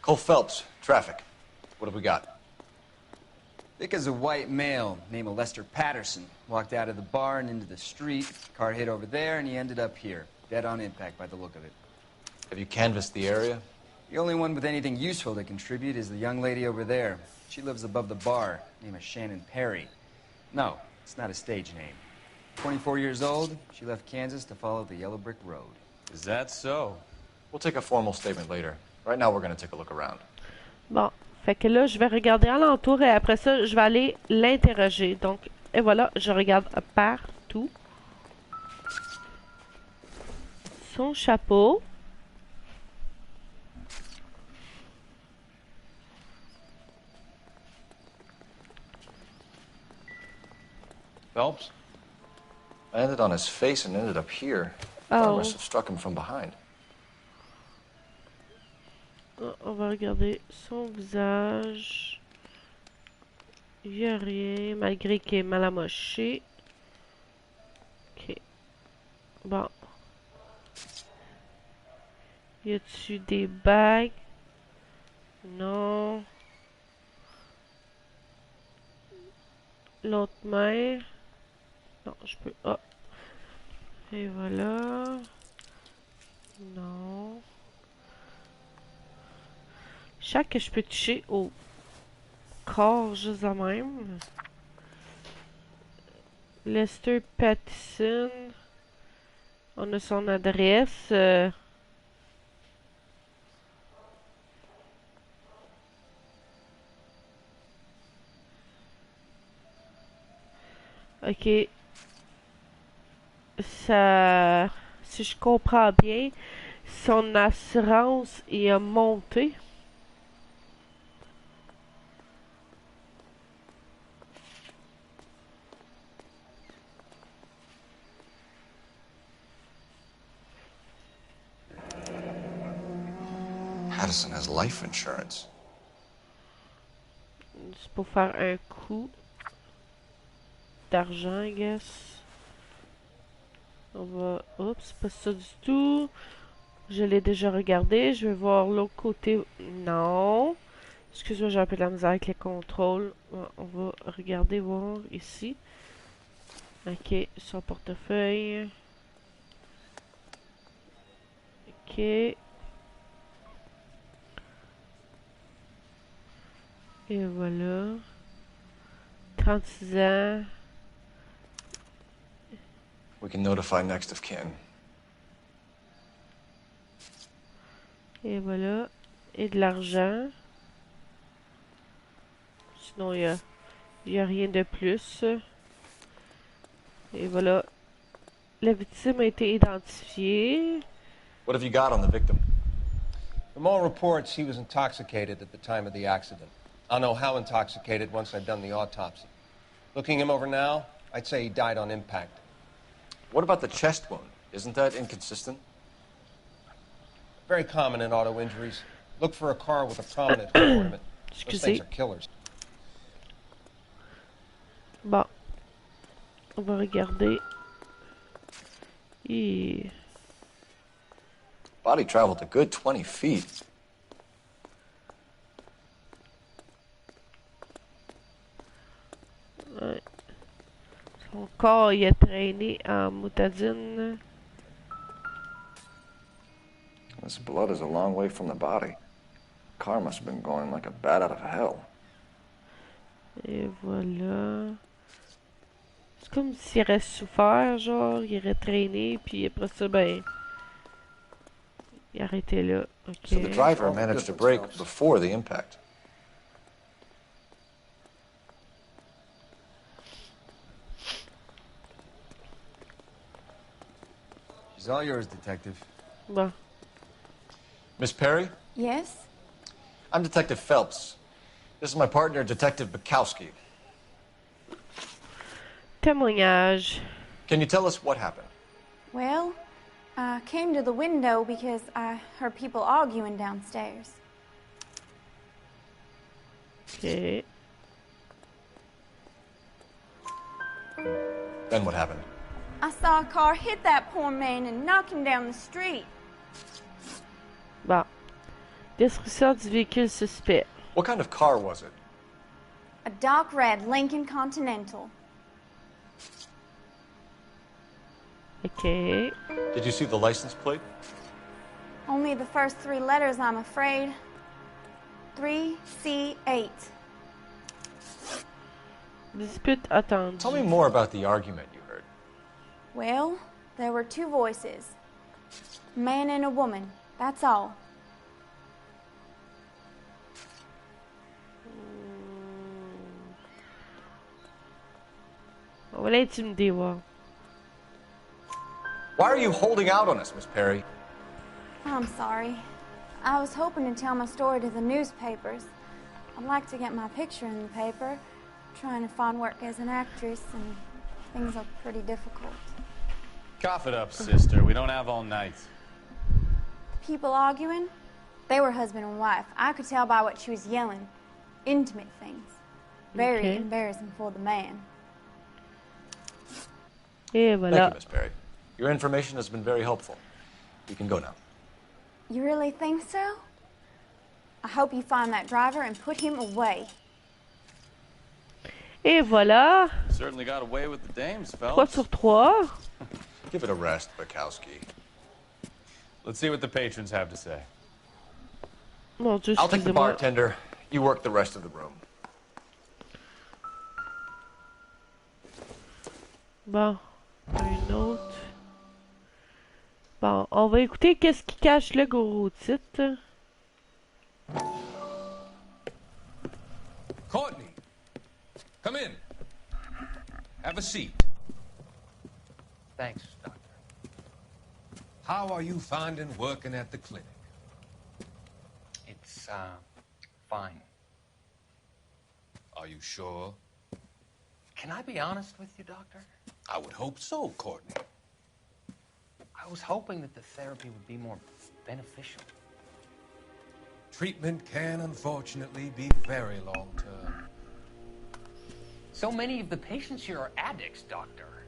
E: Cole Phelps, traffic. What have we got?
Q: Vic is a white male named Lester Patterson. Walked out of the bar and into the street. Car hit over there, and he ended up here. Dead on impact by the look of it.
E: Have you canvassed the area?
Q: The only one with anything useful to contribute is the young lady over there. She lives above the bar. Name is Shannon Perry. No, it's not a stage name. 24 years old, she left Kansas to follow the Yellow Brick Road.
D: Is that so?
E: We'll take a formal statement later. Right now, we're going to take a look around.
A: Bon, fait que là, je vais regarder alentour et après ça, je vais aller l'interroger. Donc, et voilà, je regarde partout. Son chapeau.
D: Phelps?
E: I landed on his face and ended up here. I must have struck him from behind.
A: On va regarder son visage. Il n'y a rien, malgré qu'il est mal amoché. Ok. Bon. Y a-tu des bagues? Non. L'autre main. Non, je peux... Oh. Et voilà. Non. Chaque que je peux toucher au corps juste de même. Lester Patterson. On a son adresse. Ok. Ça... Si je comprends bien, son assurance est a monté.
E: Patterson has life insurance.
A: C'est pour faire un coup d'argent, I guess. On va... Oups, pas ça du tout. Je l'ai déjà regardé. Je vais voir l'autre côté. Non. Excuse-moi, j'ai un peu de la misère avec les contrôles. On va regarder, voir ici. Ok, son portefeuille. Ok. Et voilà. 36 ans.
E: We can notify next of kin.
A: Et voilà. Et de l'argent. Sinon, il y a rien de plus. Et voilà. La victime a été identifiée.
E: What have you got on the victim?
T: From all reports, he was intoxicated at the time of the accident. I'll know how intoxicated once I've done the autopsy. Looking him over now, I'd say he died on impact.
E: What about the chest wound? Isn't that inconsistent?
T: Very common in auto injuries. Look for a car with a prominent head ornament. Those things are killers.
A: Bon. On va regarder. Et...
E: Body traveled a good 20 feet.
A: Ouais. Son corps, il a traîné en moutadine.
E: This blood is a long way from the body. The car must have been going like a bat out of hell.
A: Et voilà. C'est comme s'il aurait souffert, genre, il aurait traîné, puis après ça, ben... Il a arrêté là. Ok.
E: So the driver managed to brake before the impact.
Q: She's all yours, Detective.
A: Bon.
E: Miss Perry?
U: Yes?
E: I'm Detective Phelps. This is my partner, Detective Bukowski.
A: Témoignage.
E: Can you tell us what happened?
U: Well, I came to the window because I heard people arguing downstairs.
A: Okay.
E: Then what happened?
U: I saw a car hit that poor man and knock him down the street.
A: Bon. Destruction du véhicule suspect.
E: What kind of car was it?
U: A dark red Lincoln Continental.
A: Okay.
E: Did you see the license plate?
U: Only the first 3 letters, I'm afraid. 3C8.
A: Dispute attendue.
E: Tell me more about the argument you heard.
U: Well, there were 2 voices. A man and a woman, that's all.
A: On va l'intimider, wow.
E: Why are you holding out on us, Miss Perry?
U: I'm sorry. I was hoping to tell my story to the newspapers. I'd like to get my picture in the paper. Trying to find work as an actress, and things are pretty difficult.
D: Cough it up, sister. We don't have all night.
U: People arguing? They were husband and wife. I could tell by what she was yelling. Intimate things. Very
A: Okay.
U: embarrassing for the man.
A: Et
E: Thank
A: voilà.
E: you, Miss Perry. Your information has been very helpful. You can go now.
U: You really think so? I hope you find that driver and put him away.
A: Et voilà.
D: Certainly got away with the dames,
A: 3
D: Phelps.
A: sur 3.
E: Give it a rest, Bukowski.
D: Let's see what the patrons have to say.
A: Mon Dieu,
E: I'll take the
A: excusez-moi.
E: bartender. You work the rest of the room.
A: Bon. Un autre. Bon, on va écouter qu'est-ce qui cache le gros titre.
V: Courtney, come in. Have a seat.
I: Thanks, Doctor.
V: How are you finding working at the clinic?
I: It's, fine.
V: Are you sure?
I: Can I be honest with you, Doctor?
V: I would hope so, Courtney.
I: I was hoping that the therapy would be more beneficial.
V: Treatment can unfortunately be very long-term.
I: So many of the patients here are addicts, Doctor.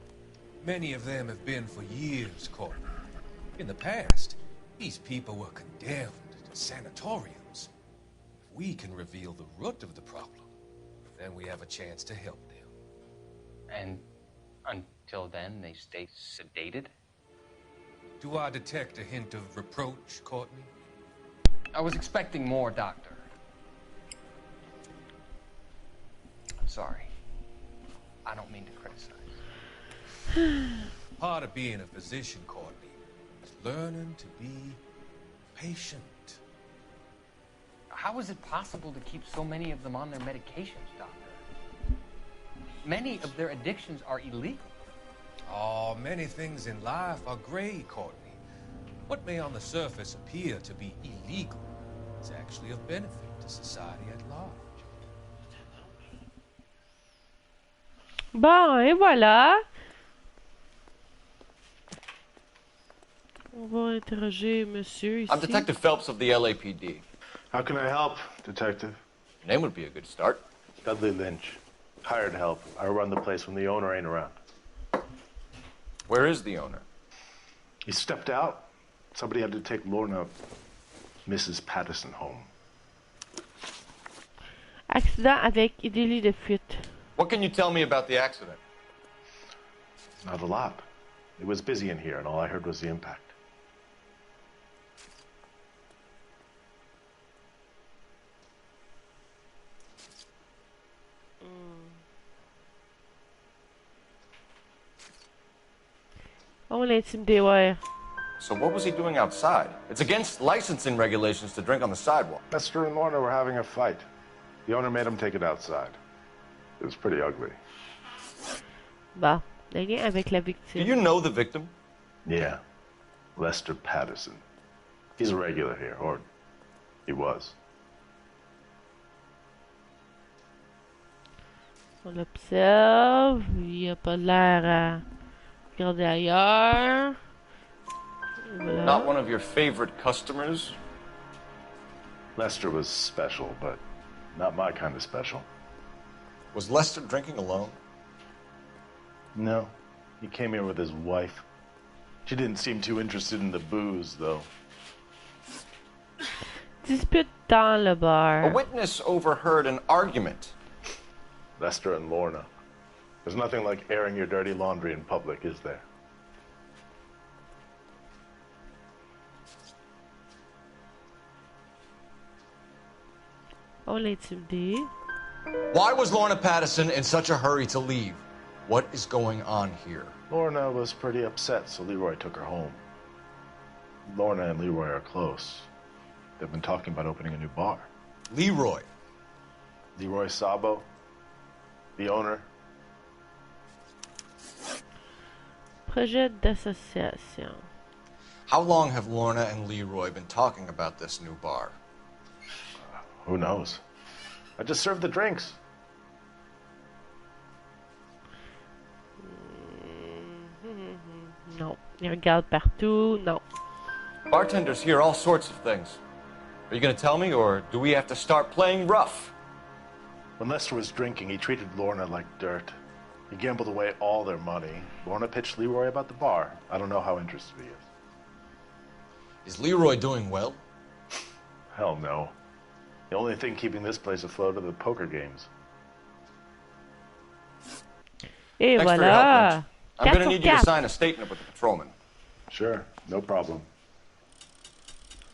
V: Many of them have been for years, Courtney. In the past, these people were condemned to sanatoriums. If we can reveal the root of the problem, then we have a chance to help them.
I: And until then, they stay sedated?
V: Do I detect a hint of reproach, Courtney?
I: I was expecting more, Doctor. I'm sorry. I don't mean to criticize.
V: Part of being a physician, Courtney, is learning to be patient.
I: How is it possible to keep so many of them on their medications, Doctor? Many of their addictions are illegal.
V: Oh, many things in life are gray, Courtney. What may on the surface appear to be illegal is actually of benefit to society at large.
A: Bon, et voilà. On va interroger monsieur ici.
E: I'm Detective Phelps of the LAPD.
W: How can I help, Detective?
E: Your name would be a good start.
W: Dudley Lynch. Hired help. I run the place when the owner ain't around.
E: Where is the owner?
W: He stepped out. Somebody had to take Lorna, Mrs. Patterson, home.
A: Accident avec délit de fuite.
E: What can you tell me about the accident?
W: Not a lot. It was busy in here, and all I heard was the impact.
A: On va l'intimider, ouais.
E: So what was he doing outside? It's against licensing regulations to drink on the sidewalk.
W: Lester and Lorna were having a fight. The owner made him take it outside. It was pretty ugly.
A: Bon, le lien avec la victime.
E: Do you know the victim?
W: Yeah. Lester Patterson. He's a regular here, or he was.
A: On l'observe, il a pas l'air à regarder ailleurs. Voilà.
E: Not one of your favorite customers?
W: Lester was special, but not my kind of special.
E: Was Lester drinking alone?
W: No. He came here with his wife. She didn't seem too interested in the booze, though.
A: Dispute dans le bar.
E: A witness overheard an argument.
W: Lester and Lorna. There's nothing like airing your dirty laundry in public, is there?
A: On l'a intimidé.
E: Why was Lorna Patterson in such a hurry to leave? What is going on here?
W: Lorna was pretty upset, so Leroy took her home. Lorna and Leroy are close. They've been talking about opening a new bar.
E: Leroy?
W: Leroy Sabo, the owner.
A: Projet d'association.
E: How long have Lorna and Leroy been talking about this new bar?
W: Who knows? I just served the drinks.
A: Non. Il regarde partout. Non.
E: Bartenders hear all sorts of things. Are you going to tell me, or do we have to start playing rough?
W: When Lester was drinking, he treated Lorna like dirt. He gambled away all their money. Lorna pitched Leroy about the bar. I don't know how interested he is.
E: Is Leroy doing well?
W: Hell no. The only thing keeping this place afloat are the poker games.
A: Et
E: Thanks for your help,
A: voilà.
E: Lynch. I'm going to need you to sign a statement with the patrolman.
W: Sure, no problem.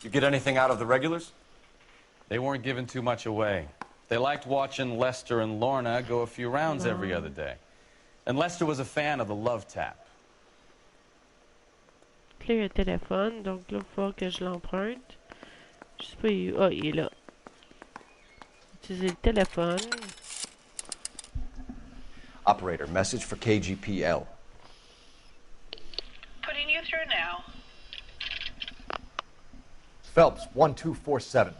E: You get anything out of the regulars?
N: They weren't giving too much away. They liked watching Lester and Lorna go a few rounds every other day. And Lester was a fan of the love tap.
A: Clé un téléphone, donc là, il faut que je l'emprunte. Je sais pas, il est là. Utiliser le téléphone.
E: Operator, message for KGPL.
G: Putting you through now.
E: Phelps, 1247.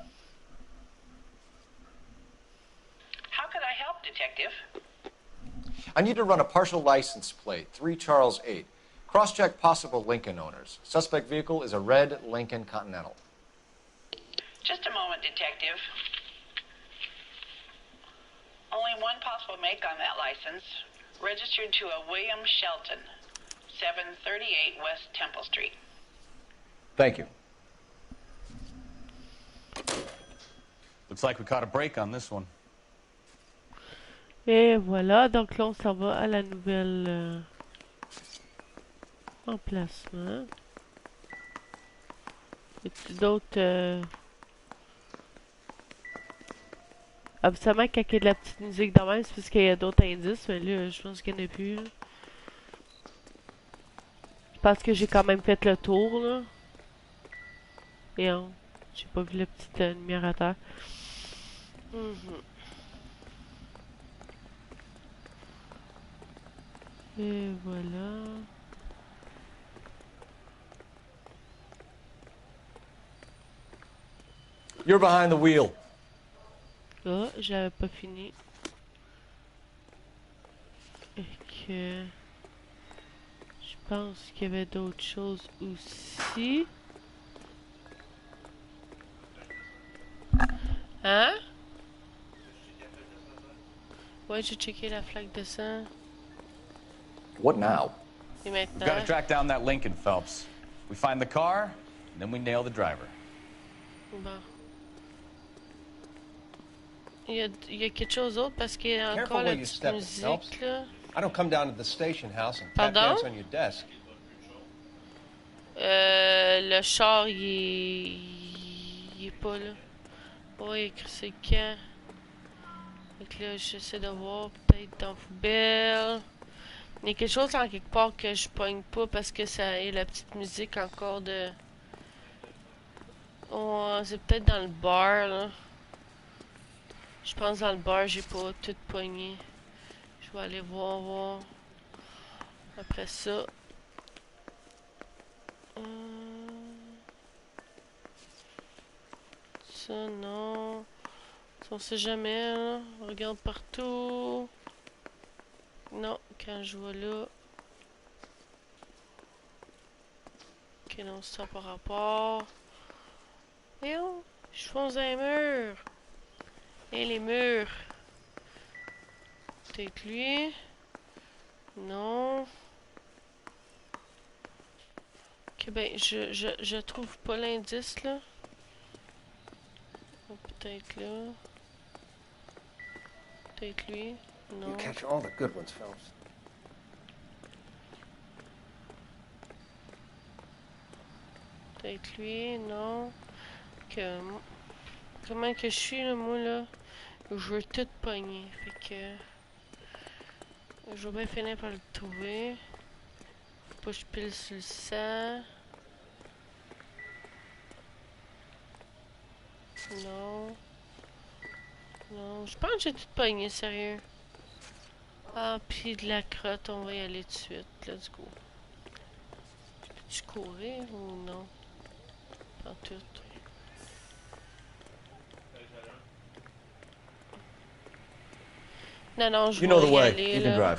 G: How could I help, Detective?
E: I need to run a partial license plate, 3 Charles 8. Cross-check possible Lincoln owners. Suspect vehicle is a red Lincoln Continental.
G: Just a moment, Detective. Only one possible make on that license. Registered to a William Shelton, 738 West Temple Street.
E: Thank you.
N: Looks like we caught a break on this one.
A: Et voilà, donc là, on s'en va à la nouvelle emplacement. Y a-t-il d'autres... Absolument, quand il y a de la petite musique de même, c'est parce qu'il y a d'autres indices, mais là, je pense qu'il n'y en a plus. Là. Je pense que j'ai quand même fait le tour, là. Et on... J'ai pas vu la petite lumière à terre. Et voilà.
E: You're behind the wheel.
A: Ah, j'avais pas fini. Et que... Je pense qu'il y avait d'autres choses aussi. Hein? Ouais, j'ai checké la flaque de sang.
E: What now?
A: Et
N: We've
A: maintenant...
N: got to track down that Lincoln, Phelps. We find the car, and then we nail the driver.
A: Bon. Il y a quelque chose d'autre parce qu'il y a encore la petite musique là.
T: I don't come down to the station house and tap dance on your desk.
A: Le char, il est pas là. Oh, il a écrit c'est quand. Donc là, j'essaie de voir peut-être dans la poubelle. Il y a quelque chose en quelque part que je pogne pas parce que ça est la petite musique encore de... Oh, c'est peut-être dans le bar, là. Je pense dans le bar, j'ai pas tout pogné. Je vais aller voir. Après ça... Ça, non. On sait jamais, hein. On regarde partout. Non, quand je vois là... Ok, non, ça par rapport. Voyons, je fonce dans les murs. Et les murs. Peut-être lui. Non. Ok, ben, je trouve pas l'indice, là. Peut-être là. Peut-être lui. Non.
T: You catch all the good ones, Phelps.
A: Peut-être lui, non. Que... Comment que je suis, là, moi, là? Je veux tout pogner. Fait que... Je vais bien finir par le trouver. Faut pas que je pile sur le sang. Non. Non, je pense que j'ai tout pogné, sérieux. Ah, puis de la crotte, on va y aller tout de suite. Let's go. Peux-tu courir ou non? Pas tout. Non, non, je vais y aller, là.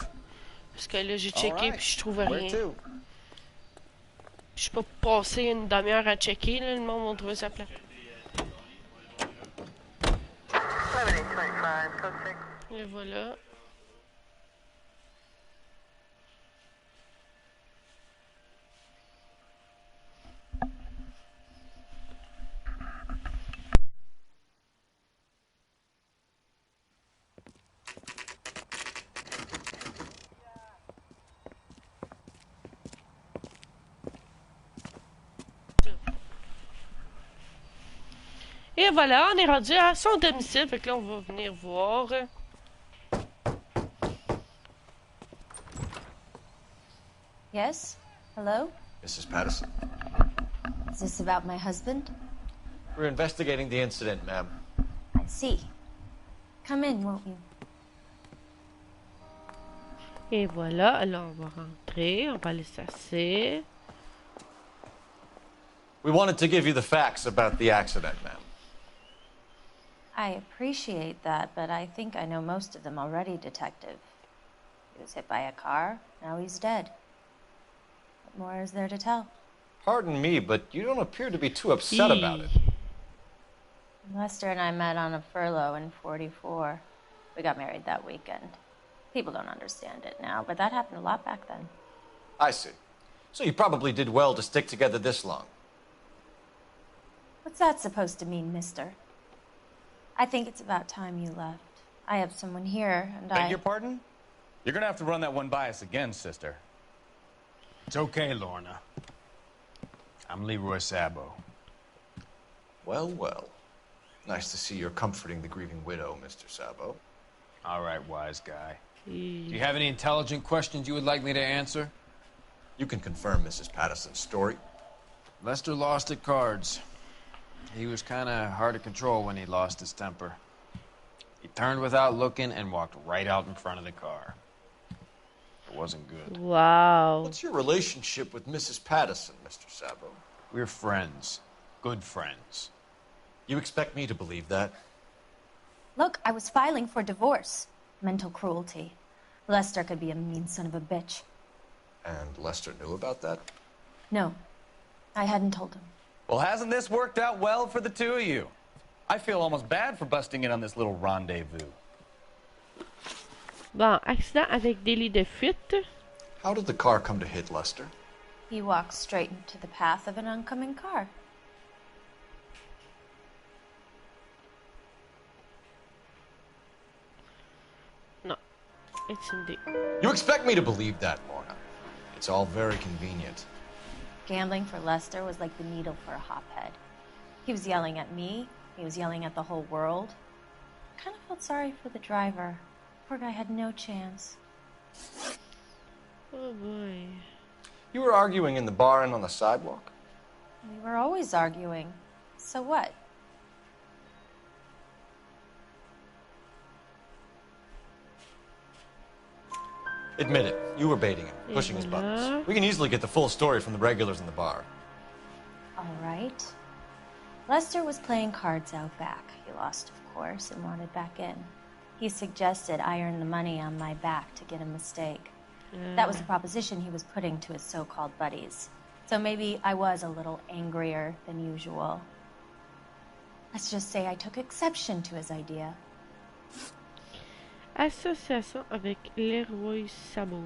A: Parce que là, j'ai checké puis je trouve rien. Je peux pas passer une demi-heure à checker, là. Le monde va trouver sa place. Et voilà. Et voilà, on est rendu à son domicile. Fait que là, on va venir voir.
H: Yes? Hello?
E: Mrs. Patterson.
H: Is this about my husband?
E: We're investigating the incident, ma'am.
H: I see. Come in, won't you?
A: Et voilà, alors on va rentrer, on va aller s'asseoir.
E: We wanted to give you the facts about the accident, ma'am.
H: I appreciate that, but I think I know most of them already, Detective. He was hit by a car, now he's dead. What more is there to tell?
E: Pardon me, but you don't appear to be too upset about it.
H: Lester and I met on a furlough in '44. We got married that weekend. People don't understand it now, but that happened a lot back then.
E: I see. So you probably did well to stick together this long.
H: What's that supposed to mean, mister? I think it's about time you left. I have someone here, and
N: Beg your pardon? You're gonna have to run that one by us again, sister.
J: It's okay, Lorna. I'm Leroy Sabo.
E: Well, well. Nice to see you're comforting the grieving widow, Mr. Sabo.
J: All right, wise guy. Do you have any intelligent questions you would like me to answer?
E: You can confirm Mrs. Patterson's story.
J: Lester lost at cards. He was kind of hard to control when he lost his temper. He turned without looking and walked right out in front of the car. It wasn't good.
A: Wow.
E: What's your relationship with Mrs. Patterson, Mr. Sabo?
J: We're friends. Good friends.
E: You expect me to believe that?
H: Look, I was filing for divorce. Mental cruelty. Lester could be a mean son of a bitch.
E: And Lester knew about that?
H: No, I hadn't told him.
N: Well, hasn't this worked out well for the two of you? I feel almost bad for busting in on this little rendezvous.
A: Bon, accident avec délit de fuite.
E: How did the car come to hit Lester?
H: He walked straight into the path of an oncoming car.
A: No, it's indeed.
E: You expect me to believe that, Lorna? It's all very convenient.
H: Gambling for Lester was like the needle for a hophead. He was yelling at me. He was yelling at the whole world. I kind of felt sorry for the driver. Poor guy had no chance.
A: Oh boy.
E: You were arguing in the bar and on the sidewalk?
H: We were always arguing. So what?
E: Admit it. You were baiting him, pushing his buttons. We can easily get the full story from the regulars in the bar.
H: All right. Lester was playing cards out back. He lost, of course, and wanted back in. He suggested I earn the money on my back to get a mistake. That was the proposition he was putting to his so-called buddies. So maybe I was a little angrier than usual. Let's just say I took exception to his idea.
A: Association avec Leroy Sabot.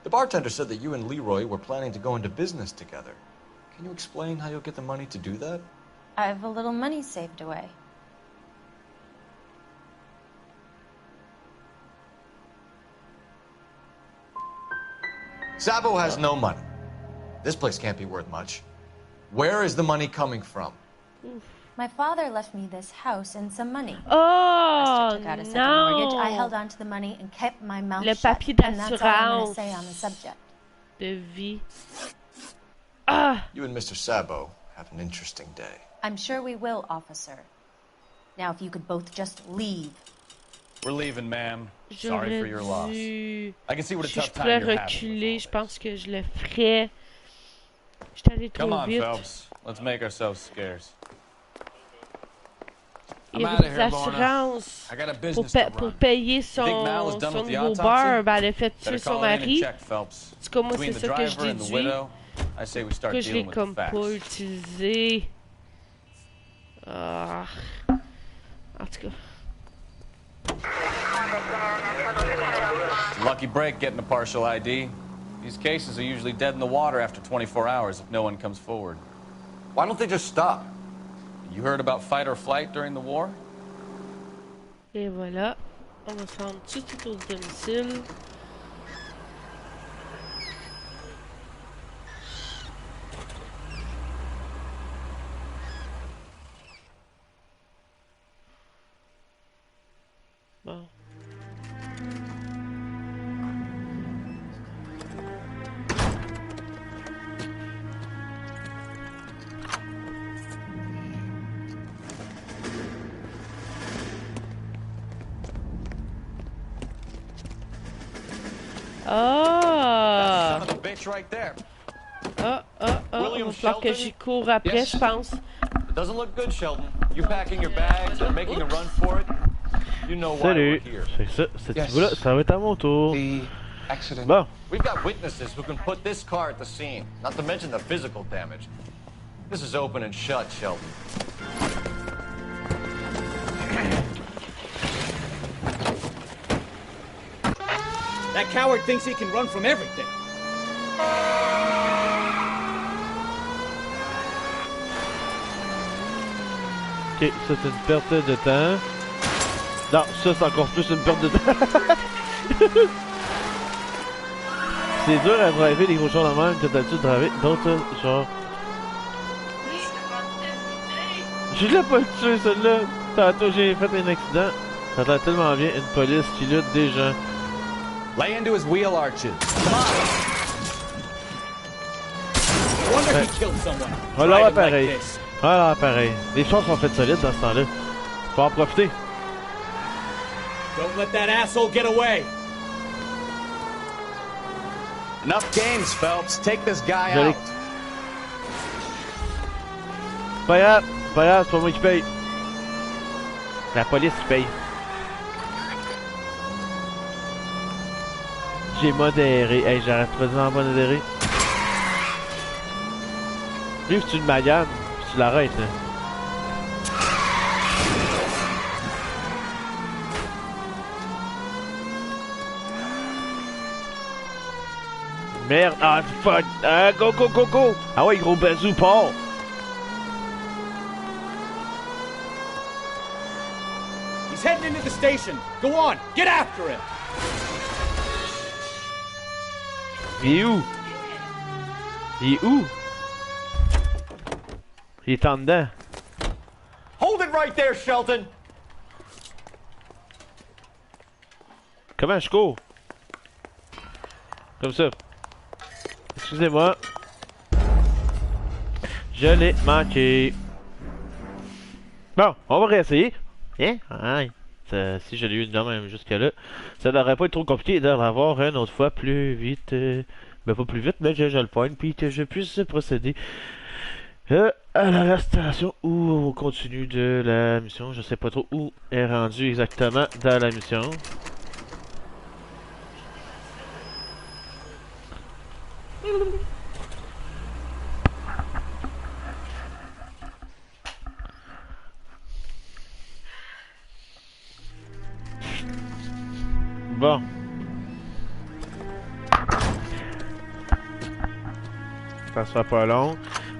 E: The bartender said that you and Leroy were planning to go into business together. Can you explain how you'll get the money to do that?
H: I have a little money saved away.
E: Sabo has no money. This place can't be worth much. Where is the money coming from?
H: My father left me this house and some money.
A: Oh,
H: Lester took out a second mortgage. I held on to the money and kept my mouth
A: Le
H: shut.
A: papier
H: And that's all I'm going to
A: d'assurance
H: say on the subject.
A: de vie. Ah!
E: You and Mr. Sabo have an interesting day.
H: I'm sure we will, officer. Now, if you could both just leave.
N: We're leaving, ma'am. Sorry for your loss. I can see what a
A: Si
N: tough
A: je
N: time
A: pourrais
N: you're having.
A: reculer, je pense que je le ferais. J'étais allé trop
N: Come on,
A: vite.
N: Phelps. Let's make ourselves scarce.
A: Il y
J: I'm
A: avait
J: outta
A: des
J: here, Lorna.
A: assurances
J: I got a
A: pour,
J: business to
A: pour
J: run.
A: payer
N: Think Mal is
A: son,
N: done
A: son
N: with the
A: nouveau
N: autopsy?
A: bar. Ben, elle a fait tuer
N: Better
A: son
N: call it in and
A: mari.
N: check, Phelps.
A: C'est comme moi,
N: Between
A: c'est
N: the
A: ça que je
N: driver and the
A: déduis.
N: widow, I say we start
A: Que je l'ai
N: dealing with the
A: comme
N: facts.
A: pas utilisé. Ah. En tout cas.
N: Lucky break getting a partial ID. These cases are usually dead in the water after 24 hours if no one comes forward.
E: Why don't they just stop?
N: You heard about fight or flight during the war?
A: Et voilà. On va se rendre tout de suite au domicile. Bon. Ah!
E: Son of a bitch right there.
A: Ah, ah, ah. Il va falloir que j'y cours après,
E: Yes.
A: je pense.
E: It doesn't look good, Sheldon. You packing your bags and making a run for it? You know why we're
O: Salut!
E: here.
O: C'est ça, ce
E: Yes.
O: petit bout-là, ça va être à mon tour.
E: Accident.
O: Bon.
E: We've got witnesses who can put this car at the scene, not to mention the physical damage. This is open and shut, Sheldon.
F: That coward thinks he can run from everything.
O: Ok, ça c'est une perte de temps. Non, ça c'est encore plus une perte de temps. C'est dur à driver les gros choses de même que d'habitude driver d'autres genre. Je l'ai pas tué celle-là. Tantôt j'ai fait un accident. Ça a l'air tellement bien une police qui lutte des gens.
J: Lay into his wheel arches. Come on.
F: No wonder he killed someone.
O: On va l'avoir
F: Driving
O: pareil.
F: like this.
O: On va l'avoir pareil. Les choses sont faites solides dans ce temps-là. Faut en profiter.
F: Don't let that asshole get away.
J: Enough games, Phelps. Take this guy
O: Joli.
J: out.
O: Pas grave, c'est pas moi qui paye. La police qui paye. J'ai modéré. Hey, j'arrête pas de dire en modéré. Lui, c'est une magane. Tu l'arrêtes, là. Merde. Ah, fuck. Ah, go, go, go, go. Ah ouais, gros bazou, Paul.
F: He's heading into the station. Go on, get after him.
O: Il est où? Il est où? Il est en dedans.
E: Hold it right there, Sheldon!
O: Comment je cours? Comme ça. Excusez-moi. Je l'ai manqué. Bon, on va réessayer. Hein? Aïe. Si je l'ai eu de même jusque-là, ça n'aurait pas été trop compliqué de l'avoir une autre fois plus vite. Ben pas plus vite, mais je le pointe, puis que je puisse procéder à l'arrestation ou au continu de la mission. Je sais pas trop où est rendu exactement dans la mission. Bon. Ça sera pas long.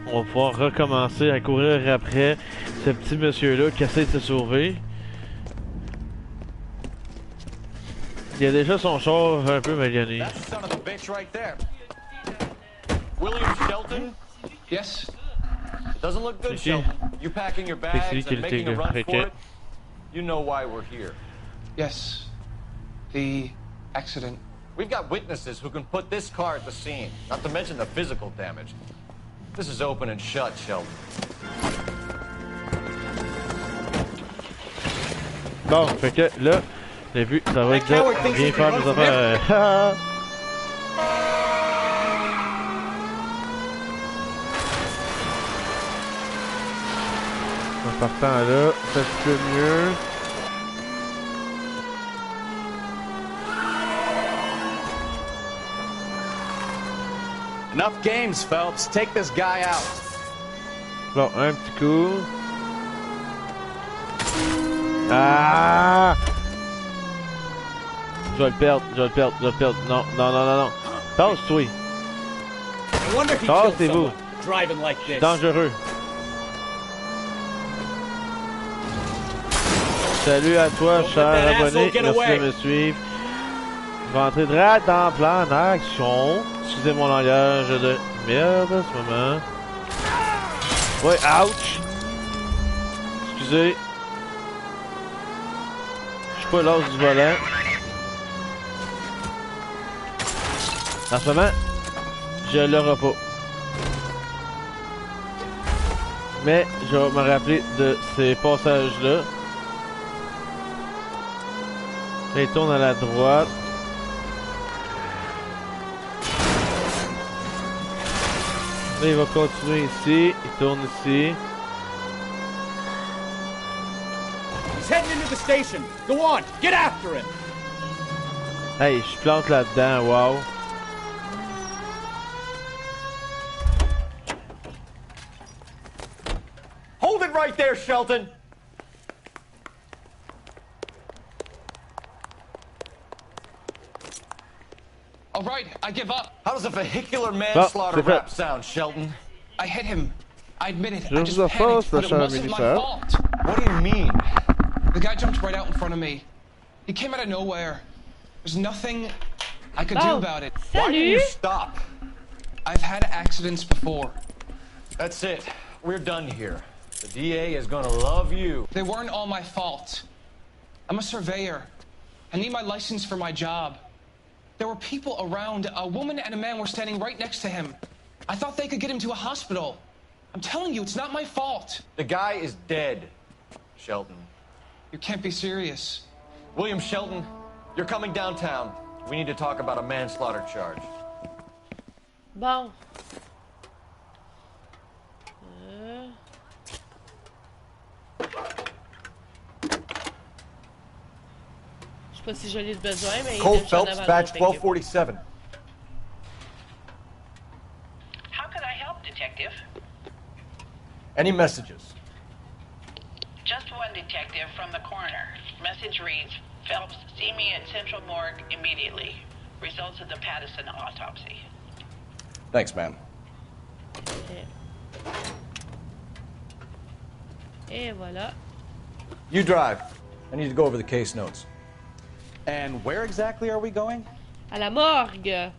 O: On va pouvoir recommencer à courir après ce petit monsieur-là qui essaie de se sauver. Il a déjà son char un peu magané.
E: William Shelton?
F: Yes?
E: It doesn't look good, Shelton. You packing your bags and making a run for it? You know why we're here.
F: Yes. The accident.
E: We've got witnesses who can put this car at the scene, not to mention the physical damage. This is open and shut, Shelton.
O: Bon, fait que là, le but, ça va être de bien faire mes affaires. En partant là, ça se peut mieux.
D: Enough games, Phelps. Take this guy out.
O: Bon, un petit coup. Ah! Je vais le perdre, je vais le perdre, je vais le perdre. Non, non, non, non, non. Tasse-toi. Tassez-vous. Dangereux. Salut à toi, cher abonné. Merci de me suivre. Je vais entrer droit dans plan d'action. Excusez mon langage de merde à ce moment. Ouais, ouch! Excusez. Je suis pas l'os du volant. En ce moment, je l'aurai pas. Mais je vais me rappeler de ces passages-là. Il tourne à la droite. Là, il va continuer ici. Il tourne ici.
F: He's heading into the station. Go on, get after him.
O: Hey, je plante là-dedans, wow.
E: Hold it right there, Shelton!
F: All right, I give up.
E: How does a vehicular manslaughter rap sound, Shelton?
F: I hit him. I admit it.
O: Je
F: I
O: vous
F: just
O: en
F: panicked,
O: fasse,
F: but it
O: cher
F: wasn't my
O: Mélissa.
F: fault.
E: What do you mean?
F: The guy jumped right out in front of me. He came out of nowhere. There's nothing I could do about it.
E: Why didn't you stop?
F: I've had accidents before.
E: That's it. We're done here. The DA is gonna love you.
F: They weren't all my fault. I'm a surveyor. I need my license for my job. There were people around. A woman and a man were standing right next to him. I thought they could get him to a hospital. I'm telling you, it's not my fault.
E: The guy is dead, Shelton.
F: You can't be serious.
E: William Shelton, you're coming downtown. We need to talk about a manslaughter charge.
A: Bon. Je sais pas si je l'ai besoin, mais
E: Cole
A: il est
E: Phelps, badge 1247.
G: How can I help, Detective?
E: Any messages?
G: Just one detective from the coroner. Message reads, Phelps, see me at Central Morgue immediately. Results of the Pattison autopsy.
E: Thanks, ma'am.
A: Et voilà.
E: You drive. I need to go over the case notes.
D: And where exactly are we going?
A: À la morgue.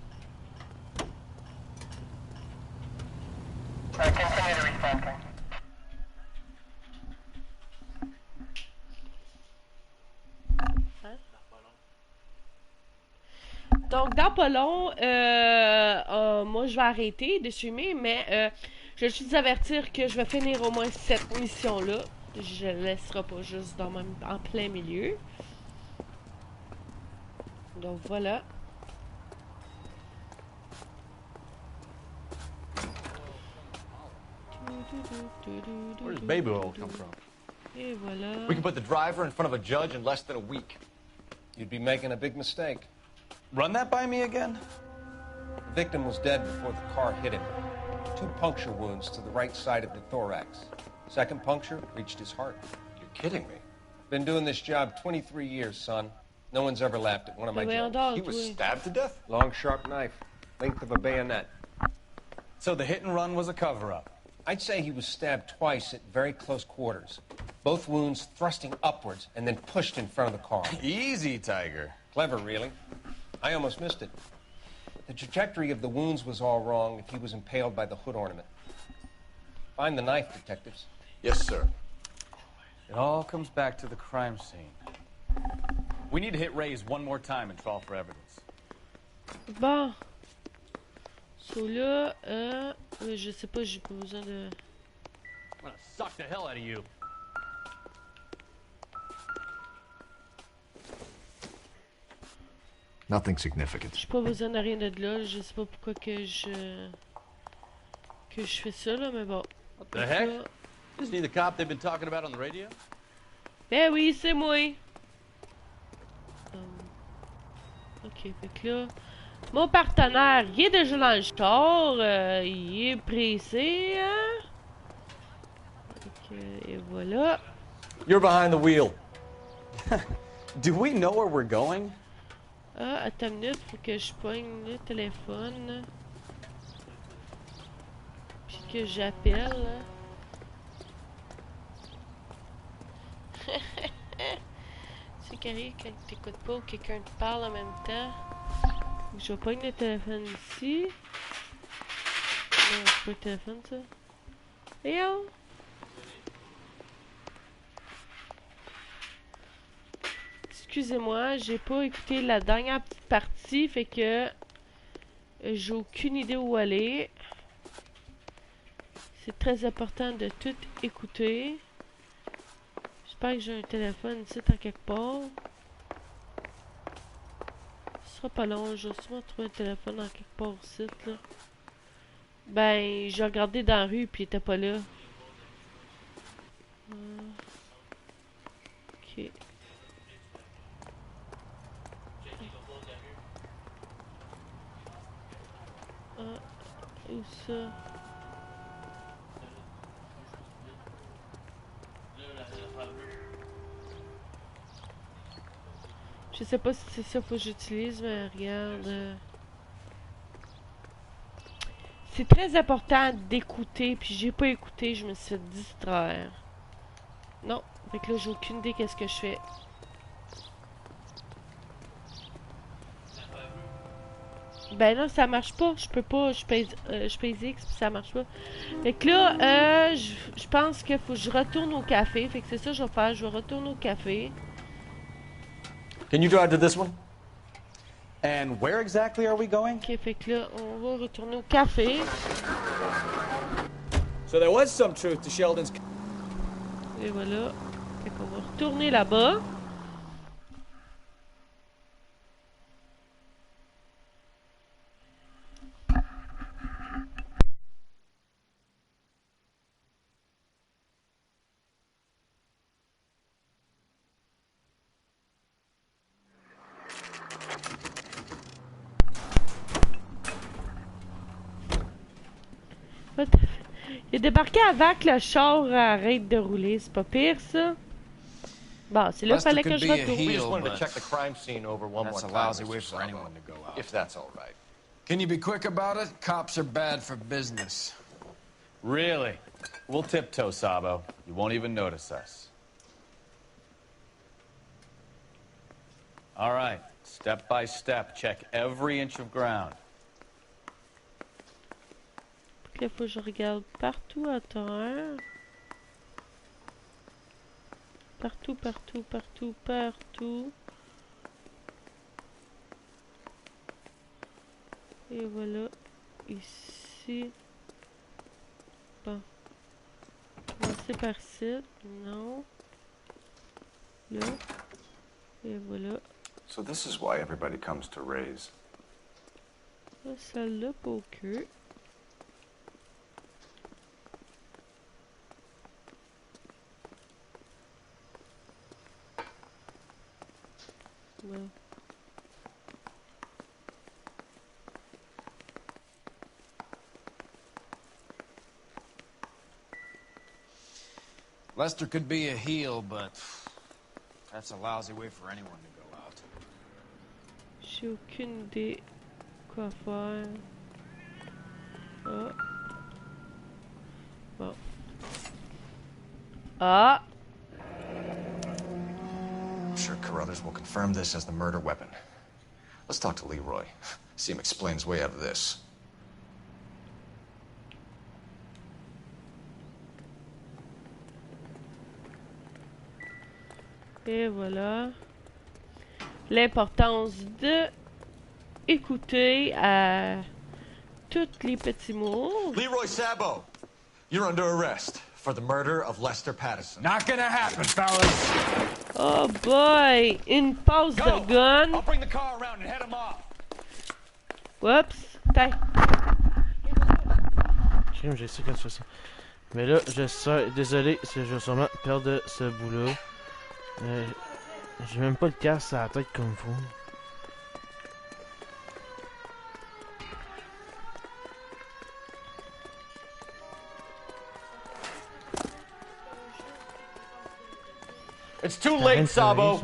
A: Donc, dans pas long, moi, je vais arrêter de filmer, mais je vais juste vous avertir que je vais finir au moins cette mission-là. Je ne laisserai pas juste en plein milieu. Donc, voilà.
E: Where does baby oil come from?
A: Et voilà.
E: We can put the driver in front of a judge in less than a week.
T: You'd be making a big mistake.
N: Run that by me again?
T: The victim was dead before the car hit him. 2 puncture wounds to the right side of the thorax. Second puncture reached his heart.
E: You're kidding me.
T: Been doing this job 23 years, son. No one's ever laughed at one of my jobs.
E: He was stabbed to death?
T: Long, sharp knife. Length of a bayonet.
N: So the hit and run was a cover-up?
T: I'd say he was stabbed twice at very close quarters. Both wounds thrusting upwards and then pushed in front of the car.
N: Easy, Tiger.
T: Clever, really. I almost missed it. The trajectory of the wounds was all wrong if he was impaled by the hood ornament. Find the knife, detectives.
E: Yes, sir.
N: It all comes back to the crime scene. We need to hit Ray's one more time and trawl for evidence.
A: Bon. So là, je sais pas, j'ai pas besoin de...
E: I'm gonna suck the hell out of you. Nothing significant.
A: J'ai pas besoin de rien de là, je sais pas pourquoi que je fais ça là, mais bon.
E: What the heck? Isn't he the cop they've been talking about on the radio?
A: Ben oui, c'est moi. Ok, fait que là, mon partenaire, il est déjà dans le char, il est pressé, hein? Ok, et voilà.
E: You're behind the wheel.
N: Do we know where we're going?
A: Ah, attends une minute, faut que je pogne le téléphone. Puis que j'appelle. C'est carré quand t'écoutes pas ou quelqu'un te parle en même temps. Je vais pogner le téléphone ici. Non, c'est pas le téléphone ça. Et yo! Excusez-moi, j'ai pas écouté la dernière petite partie, fait que j'ai aucune idée où aller. C'est très important de tout écouter. J'espère que j'ai un téléphone ici en quelque part. Ce sera pas long, je vais sûrement trouver un téléphone en quelque part ici là. Ben, j'ai regardé dans la rue puis il était pas là. Ok. Où ça? Je sais pas si c'est ça faut que j'utilise, mais regarde. C'est très important d'écouter, puis j'ai pas écouté, je me suis fait distraire. Non, fait que là j'ai aucune idée qu'est-ce que je fais. Ben non, ça marche pas. Je peux pas. Je pèse X puis ça marche pas. Fait que là, je pense qu'il faut que je retourne au café. Fait que c'est ça que je vais faire. Je vais retourner au café.
E: Can you drive to this one?
N: And where exactly are we going?
A: Ok, fait que là, on va retourner au café.
E: So there was some truth to Sheldon's...
A: Et voilà. Fait qu'on va retourner là-bas. Il est débarqué avant que le char arrête de rouler. C'est pas pire, ça? Bon, c'est là qu'il fallait que je retourne.
E: We just wanted to check the crime scene over one more
J: That's a
E: time,
J: lousy
E: Mr.
J: way for
E: Sabo,
J: anyone to go out.
E: if that's all right.
J: Can you be quick about it? Cops are bad for business.
N: Really? We'll tiptoe, Sabo. You won't even notice us. All right, step by step, check every inch of ground.
A: Il faut que je regarde partout à terre. Partout, partout, partout, partout. Et voilà. Ici. Bon. Commencer par ci. Non. Là. Et voilà.
E: So this is why everybody comes to Ray's.
A: Là, celle-là pour queue. Bon.
J: Lester could be a heel, but that's a lousy way for anyone to go out.
A: J'ai aucune idée quoi faire. Ah. Bon. Ah!
E: I'm sure Carruthers will confirm this as the murder weapon. Let's talk to Leroy. See him explain his way out of this.
A: Et voilà. L'importance de écouter à tous les petits mots.
E: Leroy Sabo, you're under arrest for the murder of Lester Patterson.
L: Not gonna happen, fellas.
A: Oh boy! Une pause de gun.
L: I'll bring the car around and head him off.
A: Whoops! T'as.
O: Je sais quand je fais ça. Mais là, je sais, désolé, je vais sûrement perdre ce bout-là. J'ai même pas le casque à la tête comme faut.
E: It's too late, Sabo.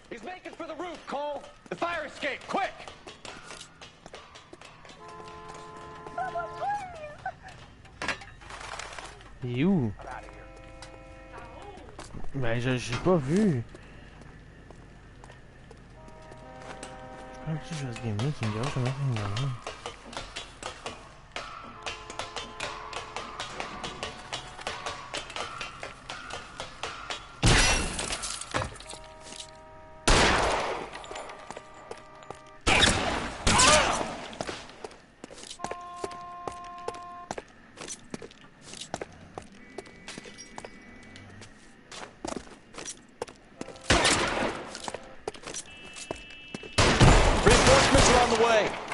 L: He's making for the roof, Cole. The fire escape, quick!
O: Il est où? Ben, j'ai pas vu. Je pense que je joue à ce game-là, tu me diras comment ça me va.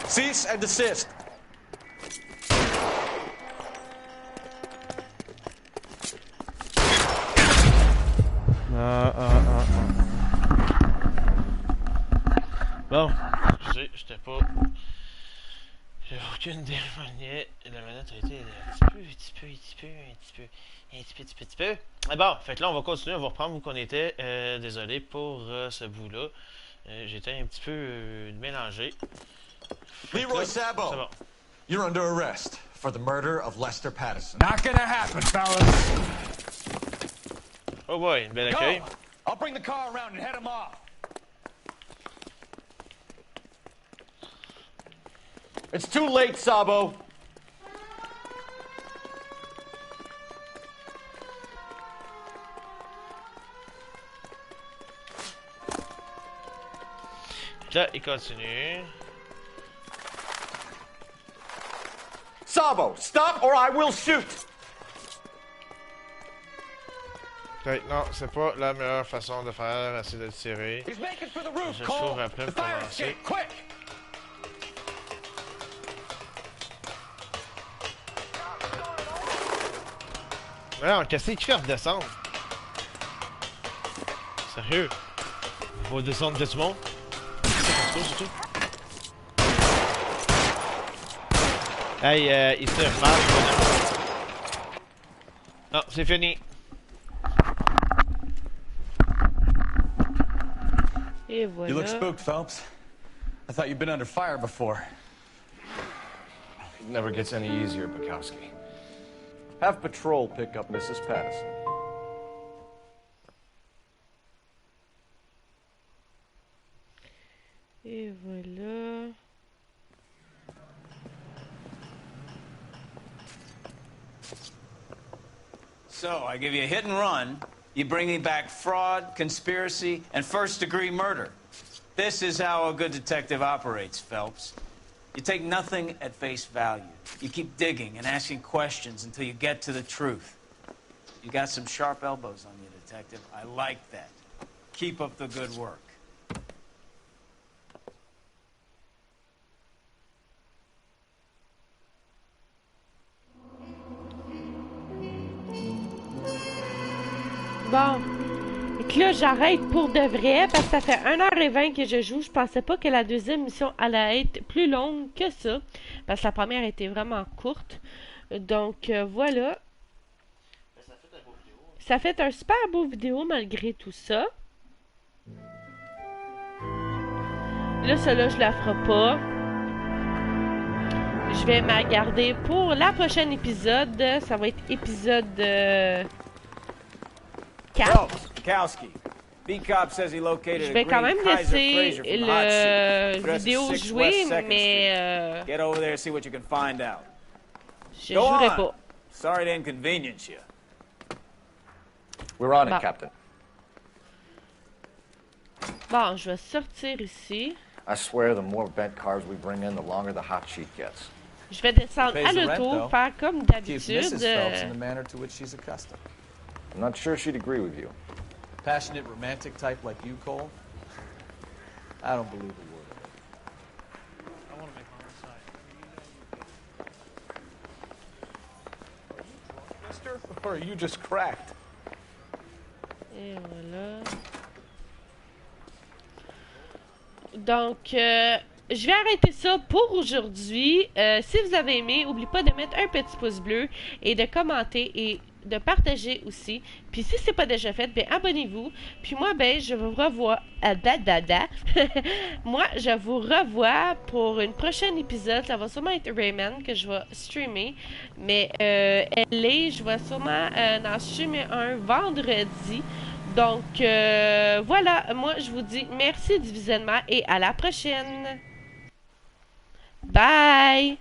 E: Cease and desist.
O: Bon, excusez, j'étais pas... J'ai aucune idée de manière. La manette a été un petit peu. Ah bon, fait que là, on va continuer, on va reprendre où qu'on était. Désolé pour ce bout-là. J'étais un petit peu mélangé.
E: Leroy Sabo, bon. You're under arrest for the murder of Lester Patterson.
L: Not gonna happen, fellas.
O: Oh boy, bel accueil.
L: I'll bring the car around and head him off.
E: It's too late, Sabo.
O: Là, il continue.
E: Sabo, stop or I will shoot!
O: Okay, non, c'est pas la meilleure façon de faire, essayer de le tirer. Je trouve après pour commencer. Alors, qu'est-ce qu'il fait redescendre? Sérieux? Faut descendre de tout le monde? Surtout. Hey, il se mal. Non, c'est fini.
A: Et voilà.
D: You look spooked, Phelps. I thought you'd been under fire before.
E: It never gets any easier, Bukowski. Have patrol pick up Mrs. Patterson.
A: Et voilà.
C: So, I give you a hit and run. You bring me back fraud, conspiracy, and first-degree murder. This is how a good detective operates, Phelps. You take nothing at face value. You keep digging and asking questions until you get to the truth. You got some sharp elbows on you, detective. I like that. Keep up the good work.
A: Bon. Et là, j'arrête pour de vrai parce que ça fait 1h20 que je joue. Je pensais pas que la deuxième mission allait être plus longue que ça. Parce que la première était vraiment courte. Donc, voilà. Ça fait un super beau vidéo malgré tout ça. Là, celle-là, je la ferai pas. Je vais m'en garder pour la prochaine épisode. Ça va être épisode 4. Je vais quand même laisser le vidéo jouer, mais je jouerai pas.
C: Sorry to inconvenience you.
E: We're on it, Captain.
A: Bon, je vais sortir ici.
E: I swear the more bent cars we bring in, the longer the hot sheet gets.
A: Je vais descendre à l'auto, faire comme d'habitude.
D: In the manner to which she's accustomed.
E: I'm not sure she'd agree with you.
D: Passionate, romantic type like you, Cole? I don't believe a word of it.
B: I want to make my own side.
D: Mister? Or are you just cracked?
A: Et voilà. Donc, je vais arrêter ça pour aujourd'hui. Si vous avez aimé, n'oubliez pas de mettre un petit pouce bleu et de commenter et de partager aussi. Puis si c'est pas déjà fait, ben abonnez-vous. Puis moi, ben je vous revois moi, je vous revois pour une prochaine épisode. Ça va sûrement être Rayman que je vais streamer. Mais L.A, je vais sûrement en streamer un vendredi. Donc voilà, moi je vous dis merci du visionnement et à la prochaine. Bye!